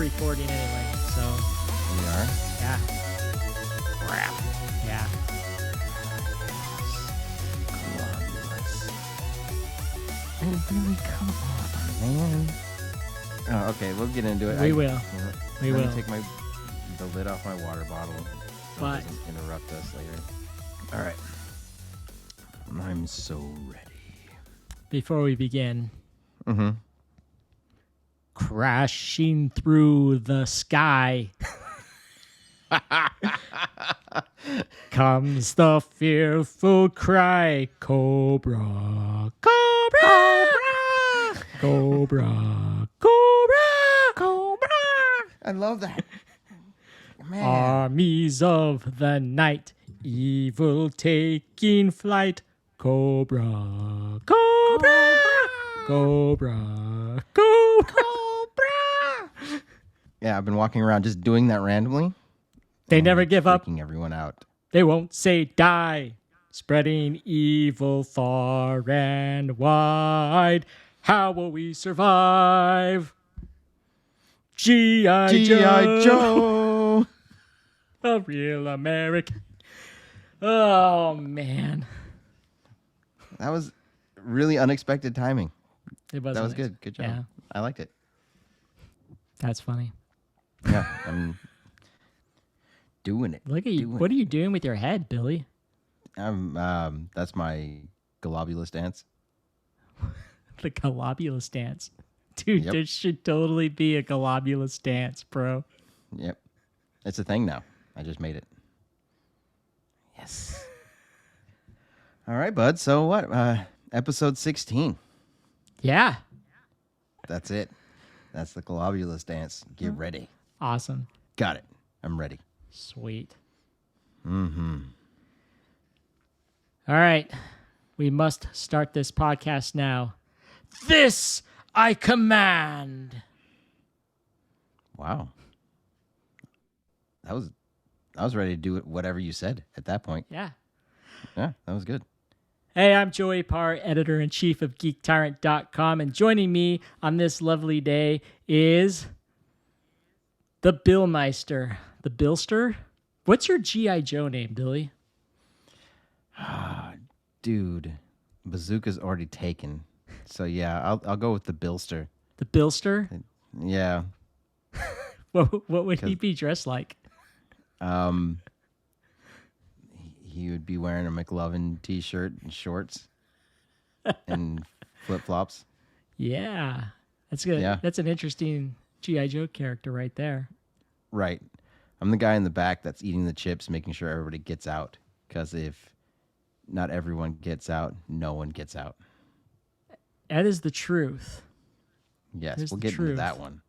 recording anyway, so. We are? Yeah. Crap. Yeah. Globulous. Really, come on, man. Oh, okay, we'll get into it. We will. We Let will. me take the lid off my water bottle so But- it doesn't interrupt us later. All right. I'm so ready. Before we begin, Mm-hmm. crashing through the sky comes the fearful cry, Cobra, Cobra, Cobra, Cobra, Cobra. I love that. Man. Armies of the night, evil taking flight, Cobra, Cobra, Cobra, Cobra. Yeah, I've been walking around just doing that randomly. They never give up. Freaking everyone out. They won't say die. Spreading evil far and wide. How will we survive? G.I. G.I. Joe. Joe. A real American. Oh, man. That was really unexpected timing. It was. That was good. Good job. Yeah. I liked it. That's funny. Yeah, I'm doing it. Look at you. What are you doing with your head, Billy? That's my globulous dance. The globulous dance. Dude, Yep. there should totally be a globulous dance, bro. Yep. It's a thing now. I just made it. Yes. All right, bud. So what? Episode 16. Yeah. That's it. That's the globulous dance. Get ready. Awesome. Got it. I'm ready. Sweet. Mm-hmm. All right. We must start this podcast now. This I command. Wow. I was ready to do it whatever you said at that point. Yeah. Yeah, that was good. Hey, I'm Joey Parr, editor-in-chief of GeekTyrant.com, and joining me on this lovely day is the Billmeister. The Billster? What's your G.I. Joe name, Billy? Dude, Bazooka's already taken. So yeah, I'll go with the Billster. The Billster? Yeah. What would he be dressed like? He would be wearing a McLovin t-shirt and shorts and flip-flops. Yeah. That's good. Yeah. That's an interesting G.I. Joe character right there. Right. I'm the guy in the back that's eating the chips, making sure everybody gets out. Because if not everyone gets out, no one gets out. That is the truth. Yes, There's we'll the get into truth. that one.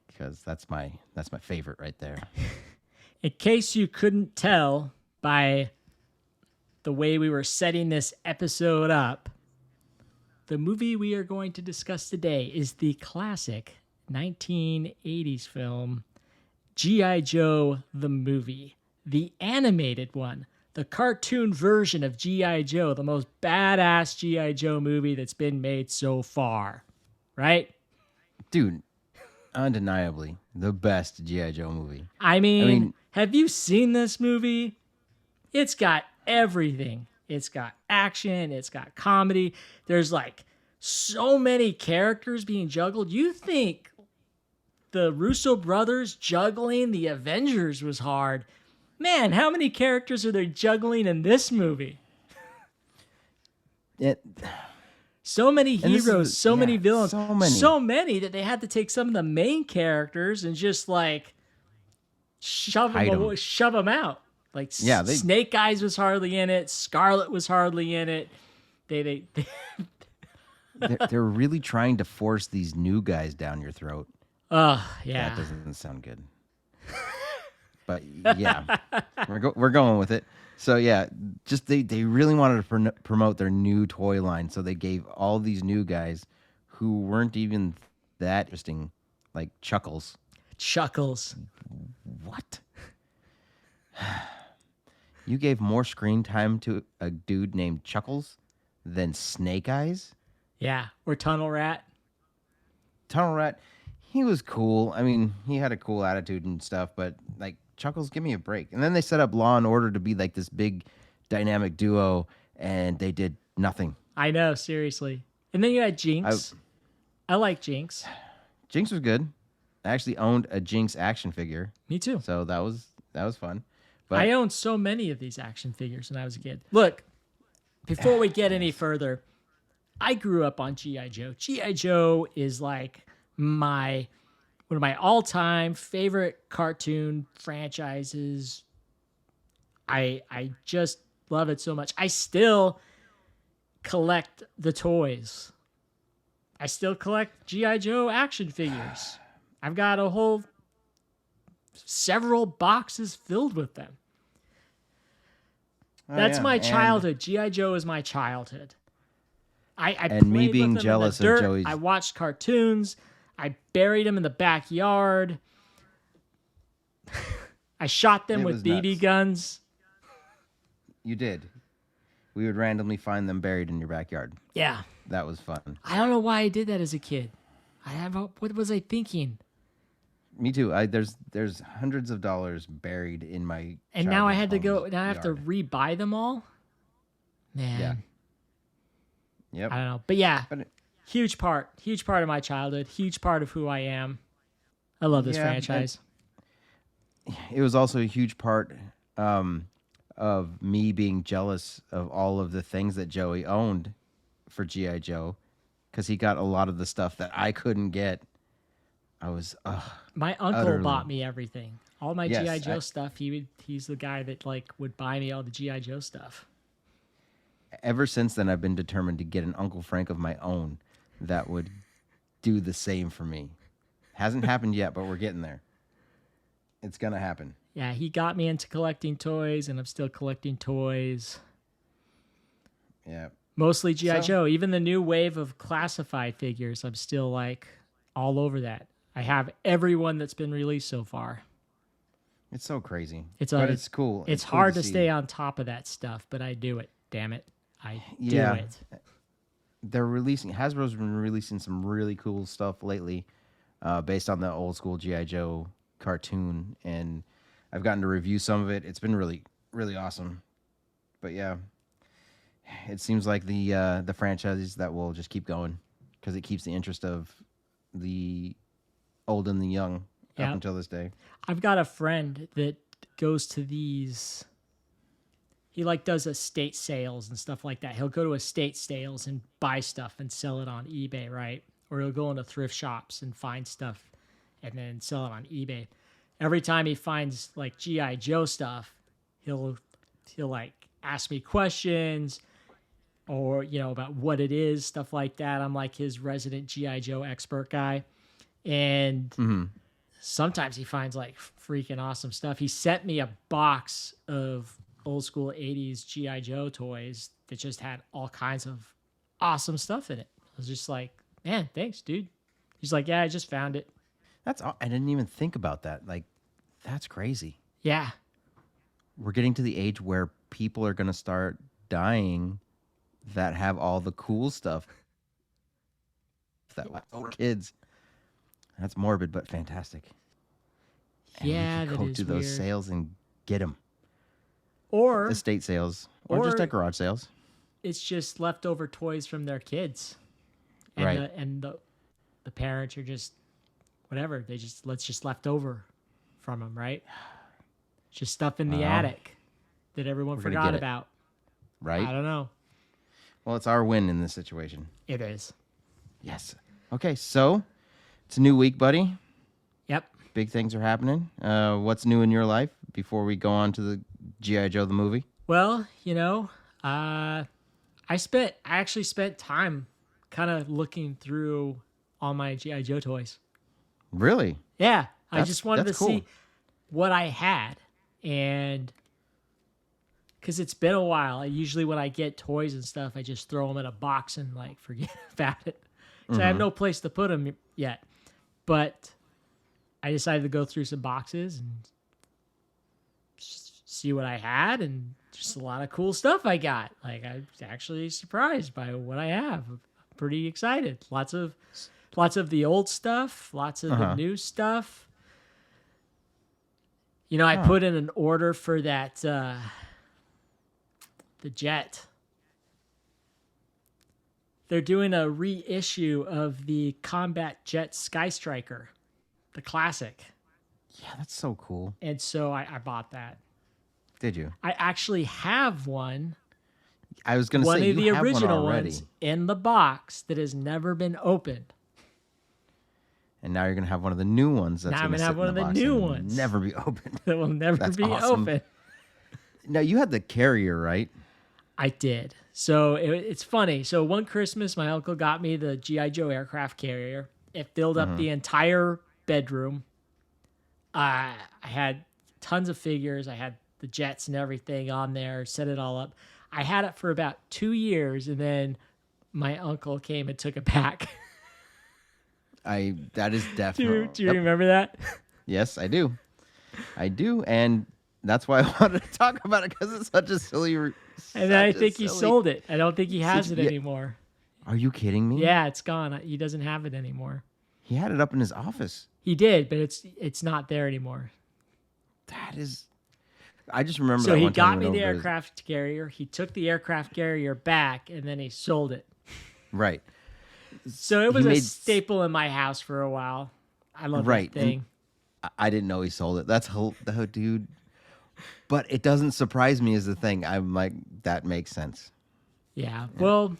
Because that's my favorite right there. In case you couldn't tell by the way we were setting this episode up, the movie we are going to discuss today is the classic 1980s film G.I. Joe the movie, the animated one, the cartoon version of G.I. Joe, the most badass G.I. Joe movie that's been made so far, right? Dude, undeniably the best G.I. Joe movie. I mean, have you seen this movie? It's got everything. It's got action. It's got comedy. There's like so many characters being juggled. You think the Russo brothers juggling the Avengers was hard. Man, how many characters are they juggling in this movie? So many heroes, so many villains, so many that they had to take some of the main characters and just like shove them out. Like Snake Eyes was hardly in it. Scarlet was hardly in it. They're really trying to force these new guys down your throat. Oh, yeah. That doesn't sound good. But yeah, we're going with it. So yeah, just they really wanted to promote their new toy line, so they gave all these new guys who weren't even that interesting, like Chuckles. Chuckles. What? You gave more screen time to a dude named Chuckles than Snake Eyes? Yeah, or Tunnel Rat. Tunnel Rat, he was cool. I mean, he had a cool attitude and stuff, but like Chuckles, give me a break. And then they set up Law and Order to be like this big dynamic duo, and they did nothing. I know, seriously. And then you had Jinx. I like Jinx. Jinx was good. I actually owned a Jinx action figure. Me too. So that was fun. But I owned so many of these action figures when I was a kid. Look, before we get any further, I grew up on G.I. Joe. G.I. Joe is like one of my all-time favorite cartoon franchises. I just love it so much. I still collect the toys. I still collect G.I. Joe action figures. I've got several boxes filled with them. That's my childhood. G.I. Joe is my childhood. I and me played being with them jealous in the of dirt. Joey's. I watched cartoons. I buried them in the backyard. I shot them with BB nuts. guns. You did. We would randomly find them buried in your backyard. Yeah. That was fun. I don't know why I did that as a kid. What was I thinking? Me too. There's hundreds of dollars buried in my. And now I had to childhood go. Now I have to yard. re-buy them all. Man. Yeah. Yep. I don't know, but yeah, But huge part of my childhood. Huge part of who I am. I love this franchise. it was also a huge part of me being jealous of all of the things that Joey owned for G.I. Joe, because he got a lot of the stuff that I couldn't get. I was My uncle utterly- bought me everything. All my Yes, G.I. Joe stuff. He's the guy that would buy me all the G.I. Joe stuff. ever since then, I've been determined to get an Uncle Frank of my own that would do the same for me. Hasn't happened yet, but we're getting there. It's gonna happen. Yeah, he got me into collecting toys, and I'm still collecting toys. Yeah. Mostly G.I. So- Joe. Even the new wave of classified figures, I'm still like all over that. I have everyone that's been released so far. It's so crazy. It's cool. It's cool hard to see. stay on top of that stuff, but I do it. Damn it. I do Yeah. it. Hasbro's been releasing some really cool stuff lately, based on the old school G.I. Joe cartoon, and I've gotten to review some of it. It's been really, really awesome. But yeah, it seems like the franchises that will just keep going, because it keeps the interest of the old and the young Yeah. up until this day. I've got a friend that goes to these. He does estate sales and stuff like that. He'll go to estate sales and buy stuff and sell it on eBay, right? Or he'll go into thrift shops and find stuff and then sell it on eBay. Every time he finds G.I. Joe stuff, he'll ask me questions or about what it is, stuff like that. I'm like his resident G.I. Joe expert guy. And sometimes he finds freaking awesome stuff. He sent me a box of old school 80s G.I. Joe toys that just had all kinds of awesome stuff in it. I was just like, man, thanks, dude. He's like, yeah, I just found it. I didn't even think about that. That's crazy. Yeah. We're getting to the age where people are going to start dying that have all the cool stuff that older kids. That's morbid, but fantastic. And Yeah, we could that go is to those weird. sales and get them. Or Estate sales, or just or- at garage sales. it's just leftover toys from their kids. And Right. The parents are just whatever. Let's just left over from them, right? Just stuff in the Well, attic that everyone we're gonna forgot get it. about. Right? I don't know. Well, it's our win in this situation. It is. Yes. Okay, so it's a new week, buddy. Yep. Big things are happening. What's new in your life before we go on to the G.I. Joe the movie? Well, I actually spent time kind of looking through all my G.I. Joe toys. Really? Yeah. I That's- just wanted to that's cool. see what I had. And because it's been a while, usually when I get toys and stuff, I just throw them in a box and forget about it. So I have no place to put them yet. But I decided to go through some boxes and see what I had, and just a lot of cool stuff I got. I was actually surprised by what I have. I'm pretty excited. Lots of Lots of the old stuff, lots of the new stuff. You know, I put in an order for that, the jet. They're doing a reissue of the Combat Jet Sky Striker, the classic. Yeah, that's so cool. And so I bought that. Did you? I actually have one. I was going to say, One of the you have original one already. ones in the box that has never been opened. And now you're going to have one of the new ones that's Now I'm going to gonna have one of the new ones. never be opened. That will never That's be awesome. open. Now, you had the carrier, right? I did. So it's funny. So one Christmas, my uncle got me the G.I. Joe aircraft carrier. It filled up the entire bedroom. I had tons of figures. I had the jets and everything on there, set it all up. I had it for about 2 years, and then my uncle came and took it back. That is definitely. Do you remember that? Yes, I do. I do, and that's why I wanted to talk about it, because it's such a silly. And then I think he sold it. I don't think he has it anymore. Are you kidding me? Yeah, it's gone. He doesn't have it anymore. He had it up in his office. He did, but it's not there anymore. That is. I just remember. So that he one time got me we the went over aircraft carrier. He took the aircraft carrier back, and then he sold it. Right. So it was He a made- staple in my house for a while. I love Right, that thing. I didn't know he sold it. That's dude. But it doesn't surprise me as the thing. I'm like, that makes sense. Yeah. Well,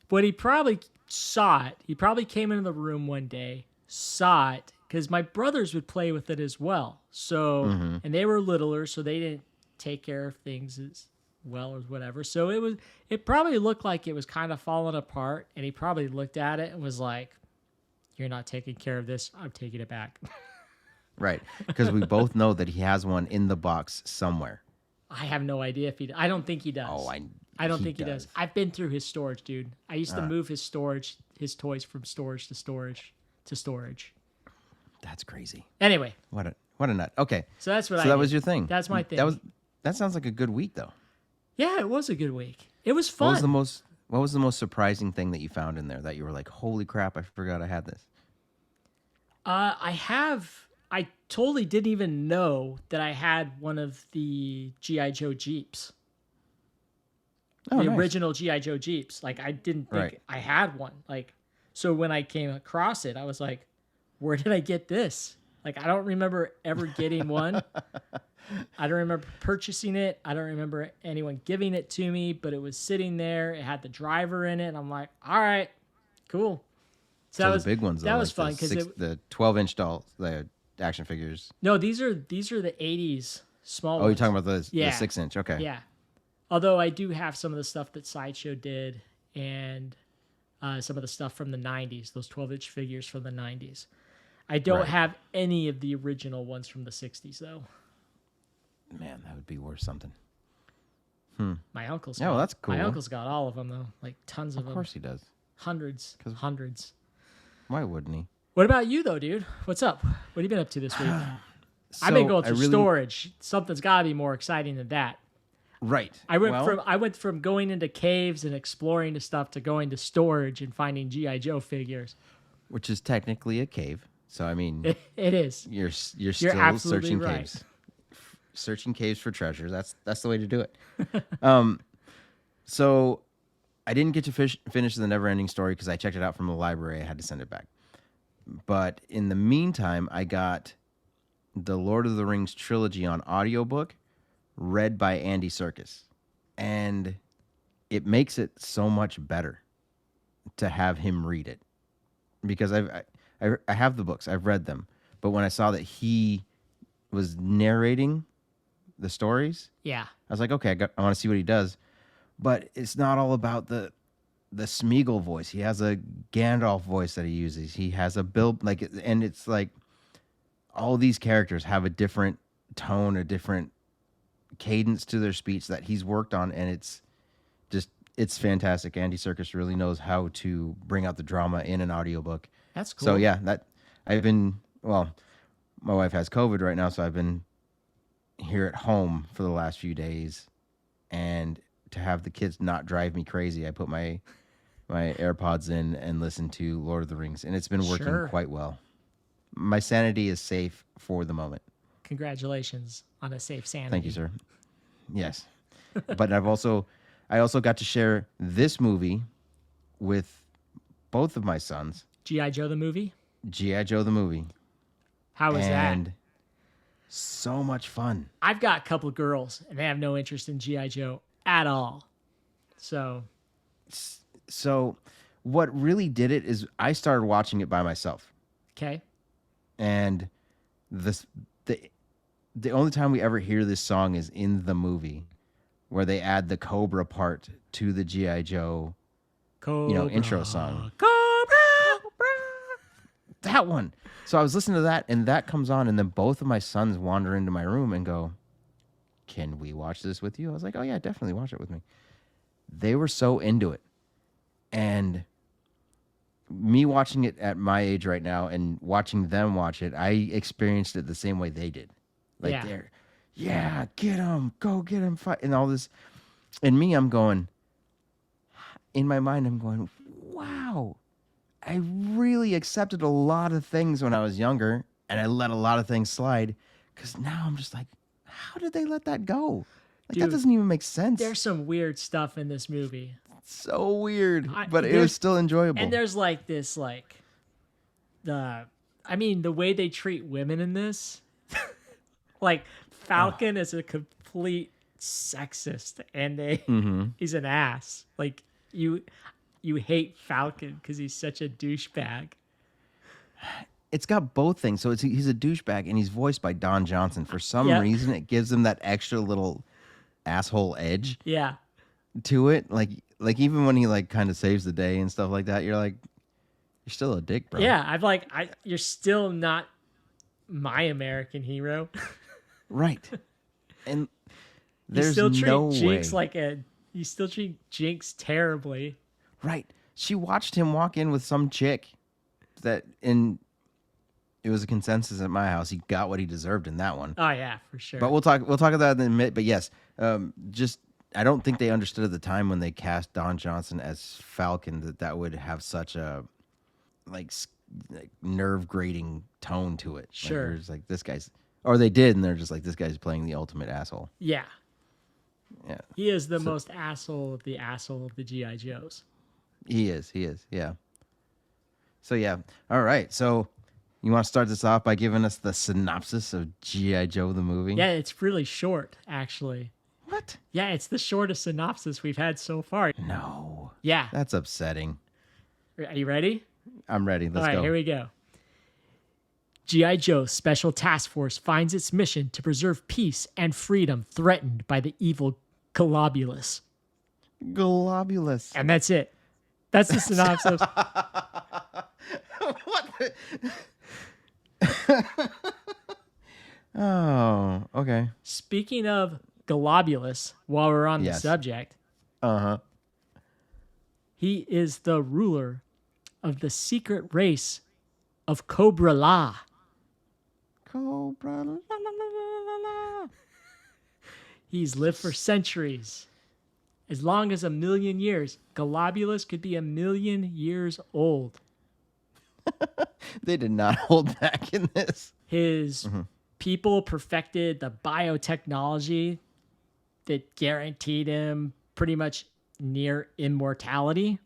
but he probably saw it. He probably came into the room one day, saw it, because my brothers would play with it as well. So, and they were littler, so they didn't take care of things as well or whatever. So it probably looked like it was kind of falling apart, and he probably looked at it and was like, "You're not taking care of this. I'm taking it back." Right. Because we both know that he has one in the box somewhere. I have no idea if I don't think he does. Oh, I don't think he does. I've been through his storage, dude. I used to move his toys from storage to storage to storage. That's crazy. Anyway, What a nut. Okay. so that's what So I that did. was your thing. That's my thing. That sounds like a good week though. Yeah, it was a good week. It was fun. What was the most surprising thing that you found in there that you were like, holy crap, I forgot I had this? I totally didn't even know that I had one of the G.I. Joe Jeeps. Oh, The nice. original G.I. Joe Jeeps. Like, I didn't think Right. I had one. Like, so when I came across it, I was like, where did I get this? Like, I don't remember ever getting one. I don't remember purchasing it. I don't remember anyone giving it to me, but it was sitting there. It had the driver in it. And I'm like, all right, cool. So that the was big ones, that though, was like fun because the 12-inch dolls, the action figures. no, these are the 80s small Oh, ones. you're talking about the Yeah. 6-inch. Okay. Yeah. Although I do have some of the stuff that Sideshow did and some of the stuff from the 90s, those 12-inch figures from the 90s. I don't Right. have any of the original ones from the 60s, though. Man, that would be worth something. My uncle's Yeah, well, that's cool. My uncle's got all of them, though. Like, tons of Of them. course he does. Hundreds. Why wouldn't he? What about you, though, dude? What's up? What have you been up to this week? I've been going through storage. Something's got to be more exciting than that. Right. I went from going into caves and exploring the stuff to going to storage and finding G.I. Joe figures. Which is technically a cave. So I mean, It is. you're still absolutely searching right. caves. Searching caves for treasure. That's the way to do it. So I didn't get to finish the Neverending Story because I checked it out from the library. I had to send it back. But in the meantime, I got the Lord of the Rings trilogy on audiobook read by Andy Serkis. And it makes it so much better to have him read it. Because I have the books. I've read them. But when I saw that he was narrating the stories, Yeah. I was like, okay, I want to see what he does. But it's not all about the Smeagol voice. He has a Gandalf voice that he uses. He has a Bill, and it's like all these characters have a different tone, a different cadence to their speech that he's worked on, and it's fantastic. Andy Serkis really knows how to bring out the drama in an audiobook. That's cool. So yeah, my wife has COVID right now, so I've been here at home for the last few days, and to have the kids not drive me crazy, I put my my AirPods in and listen to Lord of the Rings, and it's been working Sure. quite well. My sanity is safe for the moment. Congratulations on a safe sanity. Thank you, sir. Yes, but I also got to share this movie with both of my sons. G.I. Joe the movie? G.I. Joe the movie. How was and that? so much fun. I've got a couple girls, and they have no interest in G.I. Joe at all. So, What really did it is I started watching it by myself. okay. And the only time we ever hear this song is in the movie, where they add the Cobra part to the G.I. Joe, Cobra. intro song. Cobra! That one. So I was listening to that, and that comes on, and then both of my sons wander into my room and go, "Can we watch this with you?" I was like, "Oh yeah, definitely watch it with me." They were so into it, and me watching it at my age right now and watching them watch it, I experienced it the same way they did. Like Yeah. they're, yeah, get him, go get him, fight, and all this. And me, I'm going, in my mind, I'm going, wow, I really accepted a lot of things when I was younger, and I let a lot of things slide, because now I'm just like, how did they let that go? Like, Dude, that doesn't even make sense. There's some weird stuff in this movie. So weird, but it was still enjoyable. And there's like this, the way they treat women in this, like Falcon is a complete sexist, and he's an ass. Like you hate Falcon because he's such a douchebag. It's got both things. So he's a douchebag, and he's voiced by Don Johnson. For some Yeah. reason, it gives him that extra little asshole edge Yeah. to it. Like even when he like kind of saves the day and stuff like that, you're like, you're still a dick, bro. Yeah, you're still not my American hero. Right. And You there's still treat no Jinx way. you still treat Jinx terribly. Right. She watched him walk in with some chick it was a consensus at my house. He got what he deserved in that one. Oh yeah, for sure. But we'll talk about that in a minute. But yes, I don't think they understood at the time when they cast Don Johnson as Falcon that would have such a like nerve grating tone to it. Sure. Like, like this guy's, or they did, and they're just like, this guy's playing the ultimate asshole. Yeah. Yeah, He is the most asshole of the G.I. Joes. he is. Yeah. So yeah, all right. So you want to start this off by giving us the synopsis of G.I. Joe the movie? Yeah, it's really short, actually. What? Yeah, it's the shortest synopsis we've had so far. No. Yeah. That's upsetting. Are you ready? I'm ready. All Let's right, go. here we go. G.I. Joe's Special Task Force finds its mission to preserve peace and freedom threatened by the evil Globulus. Globulus. And that's it. That's the synopsis. What? Oh, okay. Speaking of Globulus, while we're on the Yes. subject, he is the ruler of the secret race of Cobra La. Cobra. La, la, la, la, la. He's lived for centuries. As long as 1,000,000 years. Globulus could be 1,000,000 years old. They did not hold back in this. His people perfected the biotechnology that guaranteed him pretty much near immortality.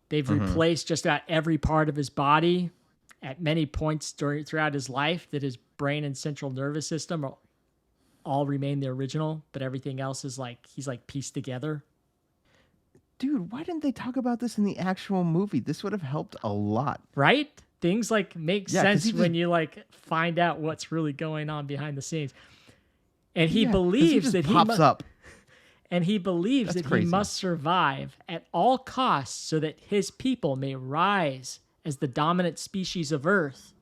They've replaced just about every part of his body at many points throughout his life, that his brain and central nervous system all remain the original, but everything else is he's pieced together. Dude, why didn't they talk about this in the actual movie? This would have helped a lot. Right? Things make Yeah, 'cause sense he just- when you find out what's really going on behind the scenes. And he Yeah, 'cause believes just that pops up. And he believes That's that crazy. he must survive at all costs so that his people may rise as the dominant species of Earth.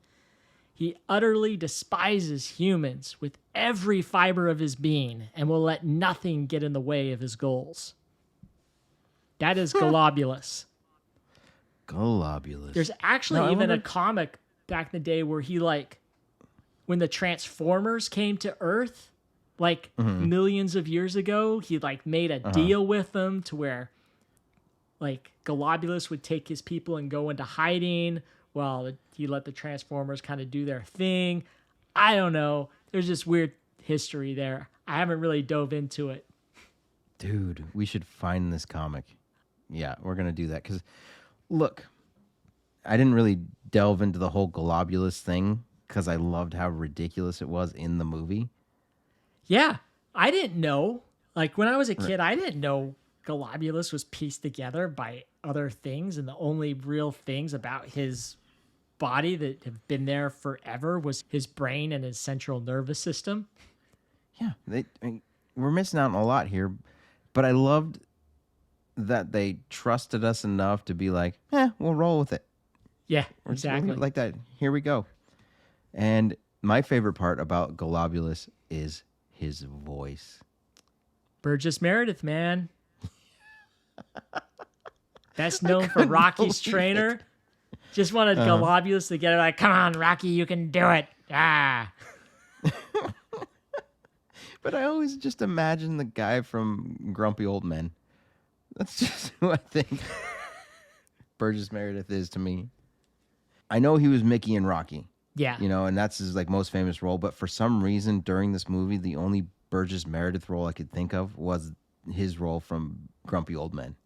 He utterly despises humans with every fiber of his being and will let nothing get in the way of his goals. That is Globulus. Globulus. There's actually No, I even a wonder- comic back in the day where he when the Transformers came to Earth, millions of years ago, he made a deal with them to where like Globulus would take his people and go into hiding while he let the Transformers kind of do their thing. I don't know. There's just weird history there. I haven't really dove into it. Dude, we should find this comic. Yeah, we're going to do that. Because, look, I didn't really delve into the whole Globulus thing because I loved how ridiculous it was in the movie. Yeah, I didn't know. Like, when I was a kid, I didn't know Globulus was pieced together by other things, and the only real things about his body that have been there forever was his brain and his central nervous system. Yeah, we're missing out on a lot here, but I loved that they trusted us enough to be like, we'll roll with it. Yeah, We'll exactly. leave it like that. Here we go. And my favorite part about Globulus is his voice. Burgess Meredith, man. Best known for Rocky's trainer. Just wanted Globulus to get it like, come on, Rocky, you can do it. Ah. But I always just imagine the guy from Grumpy Old Men. That's just who I think Burgess Meredith is to me. I know he was Mickey and Rocky. Yeah. You know, and that's his like most famous role. But for some reason during this movie, the only Burgess Meredith role I could think of was his role from Grumpy Old Men.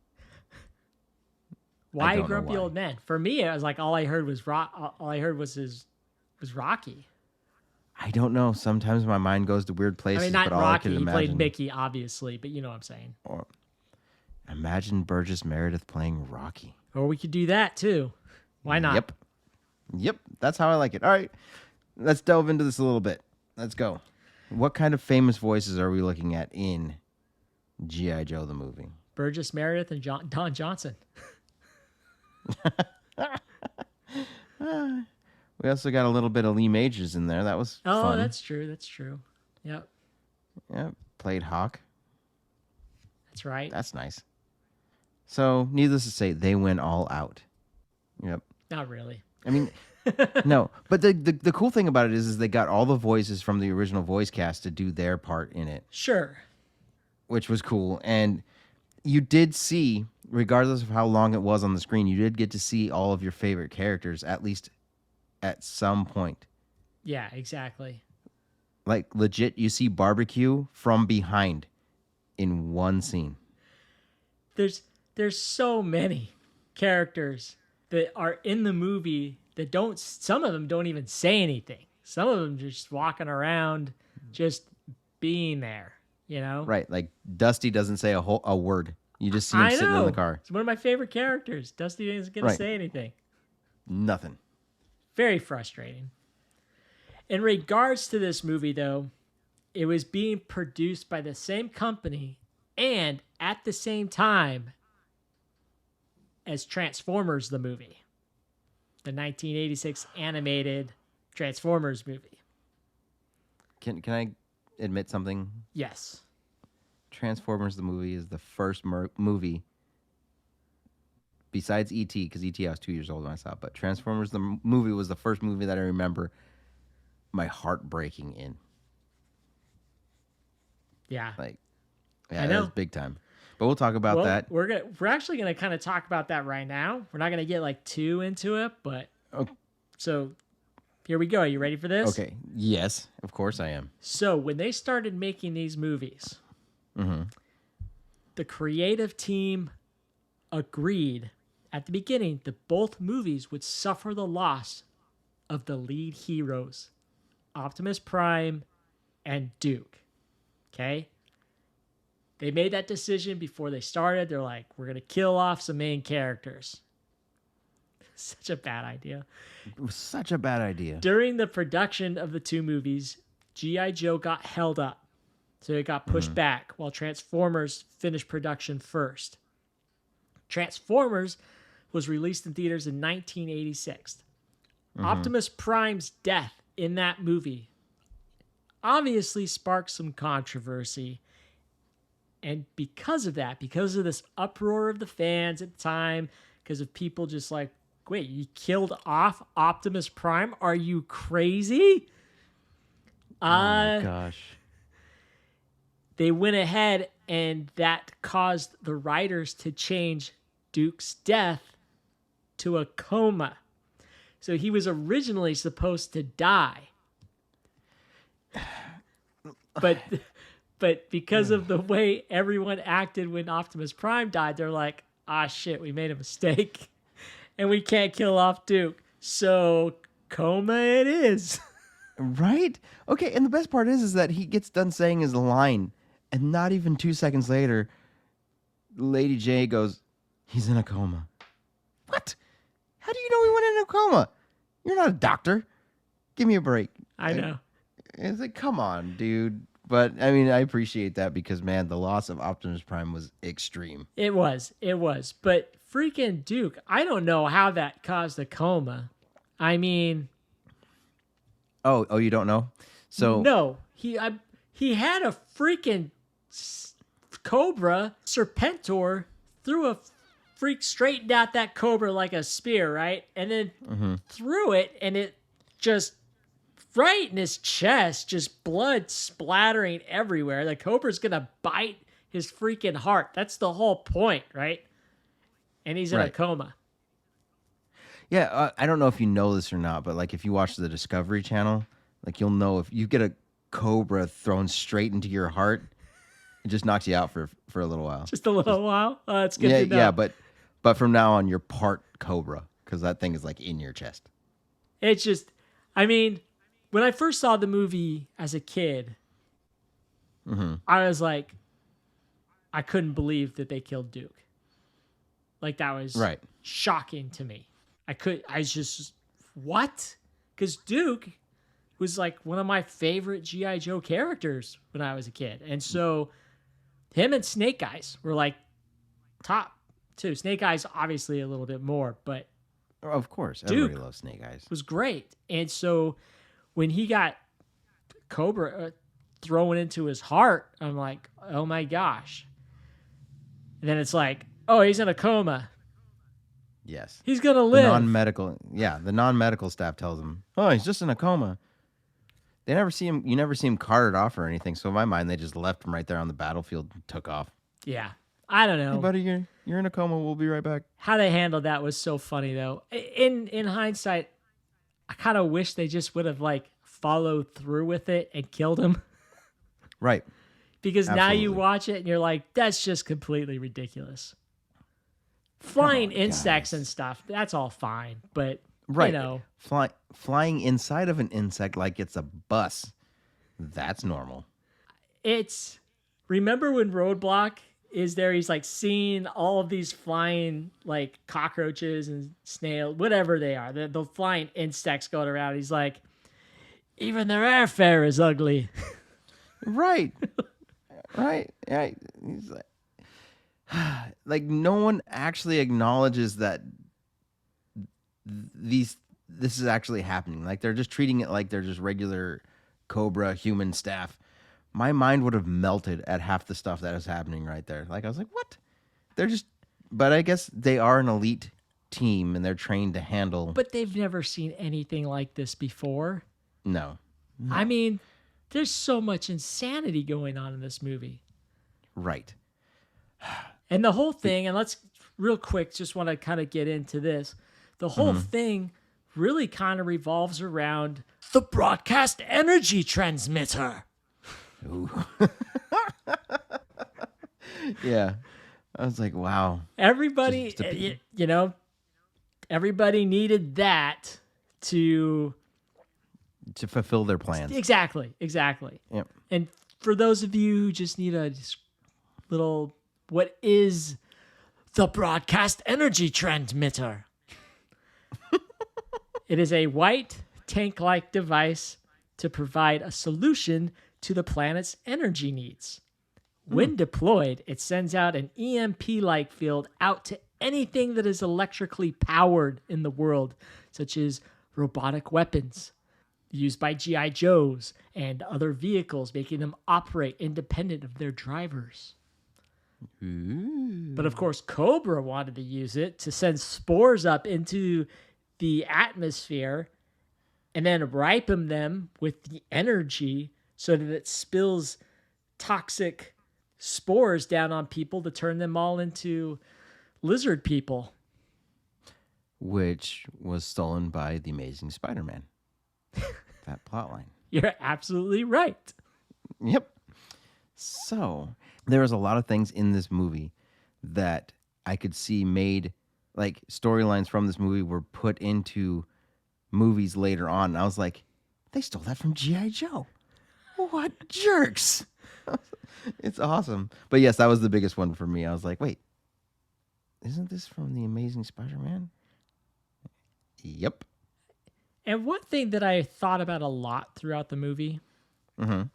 Why Grumpy Old Men? For me, it was like all I heard was Rocky. I don't know. Sometimes my mind goes to weird places. I mean, not but all Rocky. I could He imagine, played Mickey, obviously, but you know what I'm saying. Or imagine Burgess Meredith playing Rocky. Or we could do that too. Why not? Yep. That's how I like it. All right. Let's delve into this a little bit. Let's go. What kind of famous voices are we looking at in G.I. Joe the movie? Burgess Meredith and Don Johnson. We also got a little bit of Lee Majors in there. That was fun. That's true. That's true. Yep. Yeah, played Hawk. That's right. That's nice. So, needless to say, they went all out. Yep. Not really. I mean, no. But the cool thing about it is they got all the voices from the original voice cast to do their part in it. Sure. Which was cool. And you did see, regardless of how long it was on the screen, you did get to see all of your favorite characters, at least at some point. Yeah, exactly. Like, legit, you see Barbecue from behind in one scene. There's so many characters that are in the movie that some of them don't even say anything. Some of them just walking around, just being there, you know? Right, like Dusty doesn't say a word. You just see him sitting in the car. It's one of my favorite characters. Dusty isn't going to say anything. Nothing. Very frustrating. In regards to this movie, though, it was being produced by the same company and at the same time as Transformers the movie, the 1986 animated Transformers movie. Can I admit something? Yes. Transformers the movie is the first movie besides E.T., because E.T. I was 2 years old when I saw it, but Transformers the movie was the first movie that I remember my heart breaking in. Yeah. I know. That was big time. But we'll talk about that. We're actually gonna kind of talk about that right now. We're not gonna get like too into it, but so here we go. Are you ready for this? Okay. Yes, of course I am. So when they started making these movies, the creative team agreed at the beginning that both movies would suffer the loss of the lead heroes, Optimus Prime and Duke. Okay? They made that decision before they started. They're like, we're going to kill off some main characters. Such a bad idea. It was such a bad idea. During the production of the two movies, G.I. Joe got held up. So it got pushed back while Transformers finished production first. Transformers was released in theaters in 1986. Optimus Prime's death in that movie obviously sparked some controversy. And because of that, because of this uproar of the fans at the time, because of people just like, wait, you killed off Optimus Prime? Are you crazy? Oh my gosh. They went ahead and that caused the writers to change Duke's death to a coma. So he was originally supposed to die. But because of the way everyone acted when Optimus Prime died, they're like, shit, we made a mistake. And we can't kill off Duke. So coma it is. Right? Okay, and the best part is that he gets done saying his line, and not even 2 seconds later, Lady J goes, he's in a coma. What? How do you know he went into a coma? You're not a doctor. Give me a break. I know. It's like, come on, dude. But, I mean, I appreciate that because, man, the loss of Optimus Prime was extreme. It was. But freaking Duke, I don't know how that caused a coma. I mean... Oh, you don't know? So no, he had a freaking Cobra Serpentor, threw a freak straightened out that Cobra like a spear, right? And then threw it, and it just right in his chest, just blood splattering everywhere. The Cobra's gonna bite his freaking heart. That's the whole point, right? And he's in a coma. Yeah, I don't know if you know this or not, but like if you watch the Discovery Channel, like you'll know if you get a cobra thrown straight into your heart, it just knocks you out for a little while. Just a little while? Oh, that's good to know. Yeah, but from now on, you're part cobra because that thing is like in your chest. It's just, I mean, when I first saw the movie as a kid, I was like, I couldn't believe that they killed Duke. Like that was shocking to me. I was just, what? Because Duke was like one of my favorite G.I. Joe characters when I was a kid. And so him and Snake Eyes were like top two. Snake Eyes, obviously a little bit more, but of course, Duke everybody loves Snake Eyes. Was great. And so when he got Cobra thrown into his heart, I'm like, oh my gosh. And then it's like, oh, he's in a coma. Yes. He's going to live. The non-medical staff tells him, oh, he's just in a coma. You never see him carted off or anything. So in my mind, they just left him right there on the battlefield and took off. Yeah. I don't know. Hey, buddy, you're in a coma. We'll be right back. How they handled that was so funny, though. In hindsight, I kind of wish they just would have like followed through with it and killed him. Right. Because now you watch it and you're like, that's just completely ridiculous. Flying insects and stuff, that's all fine. But, you know. Flying inside of an insect like it's a bus, that's normal. Remember when Roadblock is there? He's like seeing all of these flying like cockroaches and snails, whatever they are, the flying insects going around. He's like, even their airfare is ugly. Right. He's like no one actually acknowledges that this is actually happening. Like they're just treating it like they're just regular Cobra human staff. My mind would have melted at half the stuff that is happening right there. Like I was like, what? But I guess they are an elite team and they're trained to handle. But they've never seen anything like this before. No. I mean, there's so much insanity going on in this movie. Right. And the whole thing, and let's real quick, just want to kind of get into this. The whole thing really kind of revolves around the broadcast energy transmitter. Ooh. Yeah. I was like, wow. Everybody, everybody needed that to fulfill their plans. Exactly. Yep. And for those of you who just need a little, what is the broadcast energy transmitter? It is a white tank-like device to provide a solution to the planet's energy needs. When deployed, it sends out an EMP-like field out to anything that is electrically powered in the world, such as robotic weapons used by G.I. Joes and other vehicles, making them operate independent of their drivers. Ooh. But of course, Cobra wanted to use it to send spores up into the atmosphere and then ripen them with the energy so that it spills toxic spores down on people to turn them all into lizard people. which was stolen by the Amazing Spider-Man. That plotline. You're absolutely right. Yep. So there was a lot of things in this movie that I could see made, like storylines from this movie were put into movies later on. And I was like, they stole that from G.I. Joe. What jerks. It's awesome. But yes, that was the biggest one for me. I was like, wait, isn't this from the Amazing Spider-Man? Yep. And one thing that I thought about a lot throughout the movie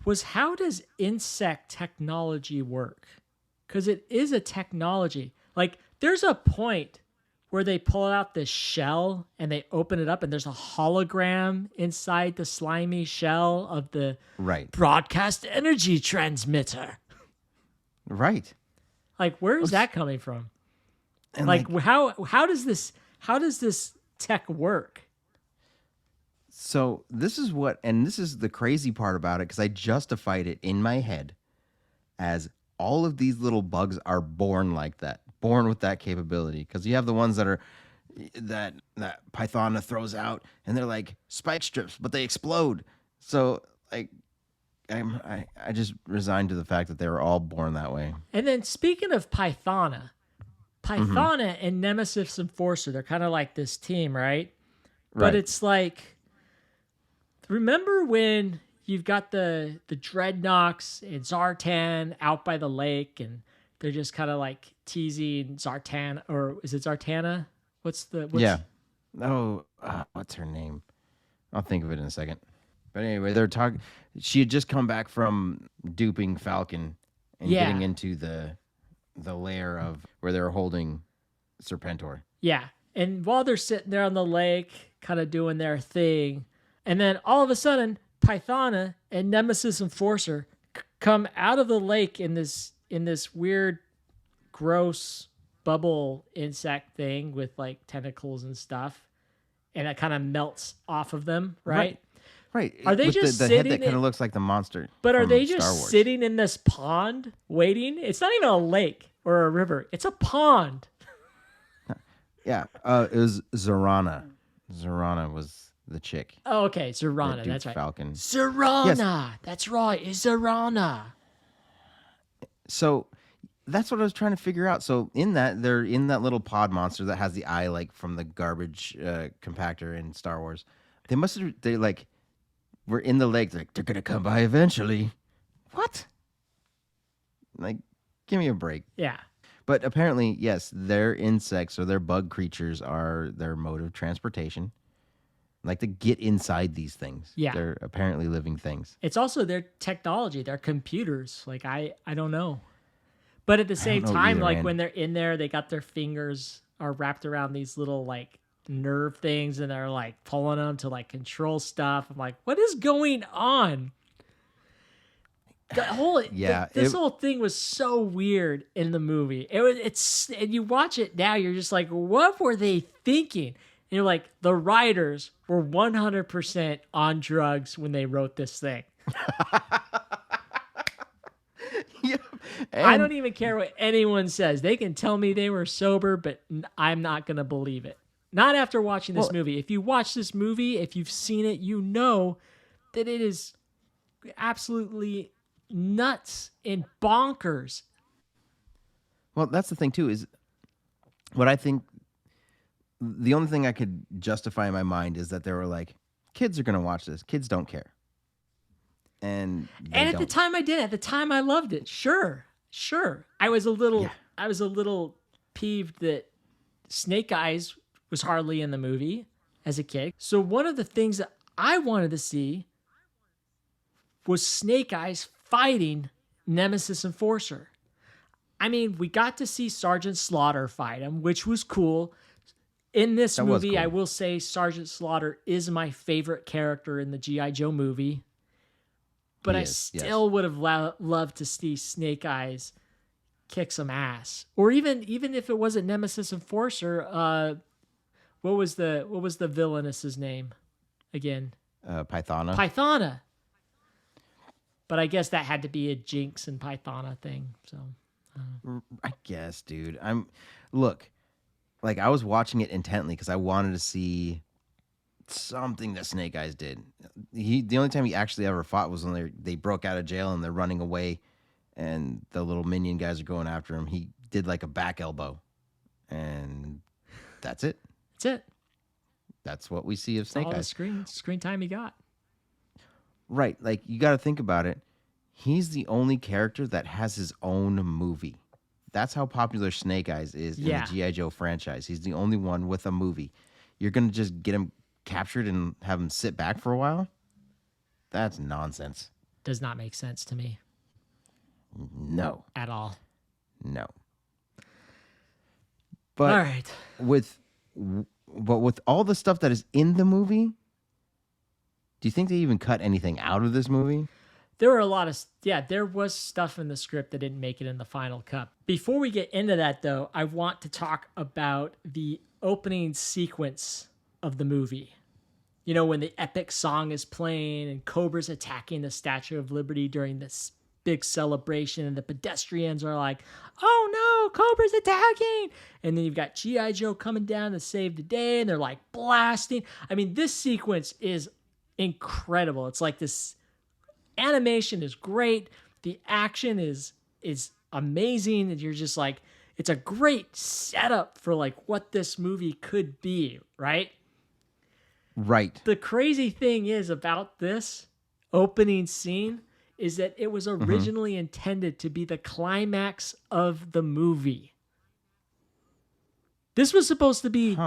was, how does insect technology work? Because it is a technology. Like, there's a point where they pull out this shell and they open it up and there's a hologram inside the slimy shell of the broadcast energy transmitter. Right. Like, where is that coming from? And like how does this tech work? So this is the crazy part about it, because I justified it in my head as all of these little bugs are born like that, born with that capability. Because you have the ones that are that Pythona throws out, and they're like spike strips, but they explode. So like, I just resigned to the fact that they were all born that way. And then speaking of Pythona and Nemesis Enforcer, they're kind of like this team, right? But it's like, remember when you've got the Dreadnoks and Zartan out by the lake, and they're just kind of like teasing Zartan, or is it Zartana? What's what's her name? I'll think of it in a second. But anyway, they're talking. She had just come back from duping Falcon and getting into the lair of where they were holding Serpentor. Yeah. And while they're sitting there on the lake, kind of doing their thing, and then all of a sudden, Pythona and Nemesis Enforcer come out of the lake in this weird, gross bubble insect thing with like tentacles and stuff, and it kind of melts off of them, right? Right. Are they with just the sitting head that kind of looks like the monster? But are they Star just Wars. sitting in this pond waiting? It's not even a lake or a river. It's a pond. Yeah. It was Zorana. Zorana was the chick. Oh, okay. Zorana. That That's right. Falcon. Zorana. Yes. That's right. It's Zorana. So that's what I was trying to figure out. So they're in that little pod monster that has the eye like from the garbage compactor in Star Wars. They were in the lake. They're going to come by eventually. What? Like, give me a break. Yeah. But apparently, yes, their insects or their bug creatures are their mode of transportation. Like to get inside these things. Yeah. They're apparently living things. It's also their technology, their computers. Like, I don't know. But at the same time, either, like man. when they're in there, they got their fingers are wrapped around these little like nerve things, and they're like pulling them to like control stuff. I'm like, what is going on? The whole this whole thing was so weird in the movie. And you watch it now, you're just like, what were they thinking? And you're like, the writers were 100% on drugs when they wrote this thing. Yeah. I don't even care what anyone says. They can tell me they were sober, but I'm not going to believe it. Not after watching this movie. If you watch this movie, if you've seen it, you know that it is absolutely nuts and bonkers. Well, that's the thing too, is what I think the only thing I could justify in my mind is that they were like, kids are going to watch this. Kids don't care. And at the time I did. At the time I loved it. Sure. I was a little peeved that Snake Eyes was hardly in the movie as a kid. So one of the things that I wanted to see was Snake Eyes fighting Nemesis Enforcer. I mean, we got to see Sergeant Slaughter fight him, which was cool. In this movie, cool. I will say Sergeant Slaughter is my favorite character in the G.I. Joe movie. But I still would have loved to see Snake Eyes kick some ass. Or even if it wasn't Nemesis Enforcer, what was the villainess's name again? Pythona. Pythona. But I guess that had to be a Jinx and Pythona thing. So I guess, dude. Look, like I was watching it intently because I wanted to see something that Snake Eyes did. The only time he actually ever fought was when they broke out of jail and they're running away, and the little minion guys are going after him. He did like a back elbow, and that's it. That's it. That's what we see of Snake All Eyes. the screen time he got. Right. Like, you got to think about it. He's the only character that has his own movie. That's how popular Snake Eyes is in the G.I. Joe franchise. He's the only one with a movie. You're going to just get him captured and have him sit back for a while? That's nonsense. Does not make sense to me. No. At all. No. But all right. with all the stuff that is in the movie, do you think they even cut anything out of this movie? There were a lot of, there was stuff in the script that didn't make it in the final cut. Before we get into that, though, I want to talk about the opening sequence of the movie. You know, when the epic song is playing and Cobra's attacking the Statue of Liberty during this big celebration, and the pedestrians are like, oh no, Cobra's attacking. And then you've got G.I. Joe coming down to save the day, and they're like blasting. I mean, this sequence is incredible. It's like this animation is great. The action is amazing. And you're just like, it's a great setup for like what this movie could be, right? Right. The crazy thing is about this opening scene is that it was originally intended to be the climax of the movie. This was supposed to be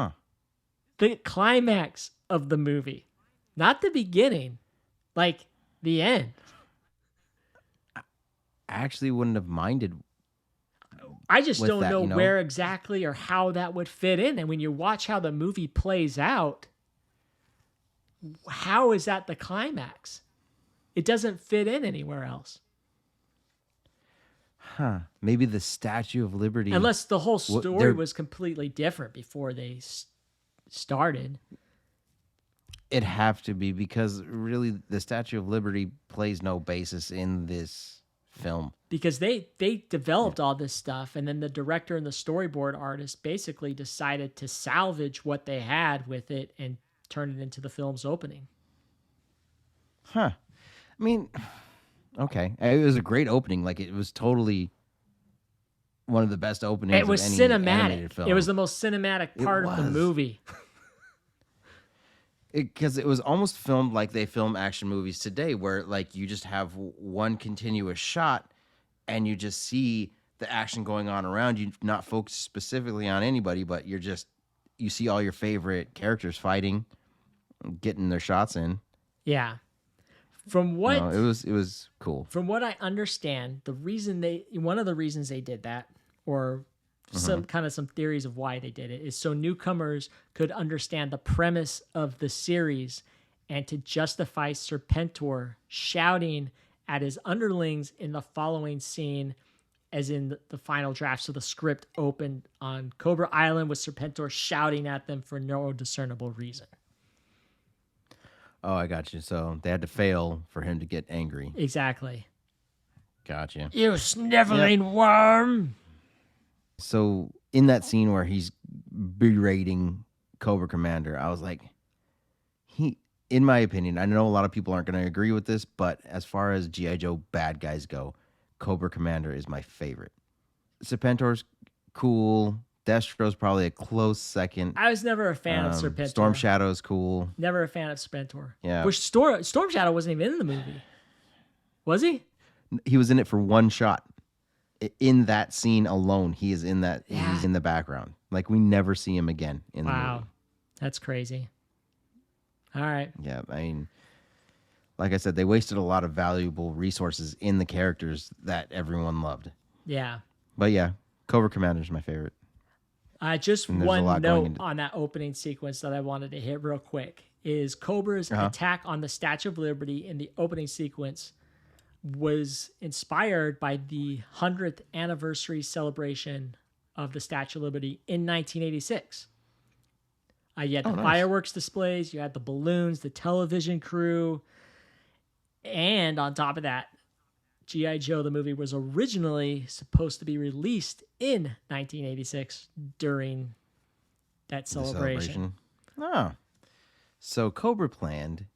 the climax of the movie, not the beginning, like the end. I actually wouldn't have minded. I just don't that, know you know? where exactly or how that would fit in. And when you watch how the movie plays out, how is that the climax? It doesn't fit in anywhere else. Maybe the Statue of Liberty. Unless the whole story was completely different before they started. It'd have to be, because really the Statue of Liberty plays no basis in this film. Because they developed all this stuff, and then the director and the storyboard artist basically decided to salvage what they had with it and turn it into the film's opening. I mean, okay. It was a great opening. Like, it was totally one of the best openings it was of any cinematic. animated film. It was the most cinematic part of the movie. Because it was almost filmed like they film action movies today, where like you just have one continuous shot and you just see the action going on around you, not focused specifically on anybody, but you see all your favorite characters fighting, getting their shots in. Yeah. From what it was cool. From what I understand, one of the reasons they did that, or some theories of why they did it, is so newcomers could understand the premise of the series and to justify Serpentor shouting at his underlings in the following scene, as in the final draft. So the script opened on Cobra Island with Serpentor shouting at them for no discernible reason. Oh, I got you. So they had to fail for him to get angry. Exactly. Gotcha. You sniveling worm. So in that scene where he's berating Cobra Commander, I was like, in my opinion, I know a lot of people aren't going to agree with this, but as far as G.I. Joe bad guys go, Cobra Commander is my favorite. Serpentor's cool. Destro's probably a close second. I was never a fan of Serpentor. Storm Shadow's cool. Never a fan of Serpentor. Yeah. Which Storm Shadow wasn't even in the movie. Was he? He was in it for one shot. In that scene alone, he is in that. Yeah. He's in the background. Like, we never see him again in the movie. Wow. That's crazy. All right. Yeah, I mean, like I said, they wasted a lot of valuable resources in the characters that everyone loved. Yeah. But yeah, Cobra Commander is my favorite. Just And there's a one lot going note into- on that opening sequence that I wanted to hit real quick is Cobra's attack on the Statue of Liberty in the opening sequence was inspired by the 100th anniversary celebration of the Statue of Liberty in 1986. You had the fireworks displays, you had the balloons, the television crew, and on top of that, G.I. Joe, the movie, was originally supposed to be released in 1986 during that The celebration. Oh. So Cobra planned,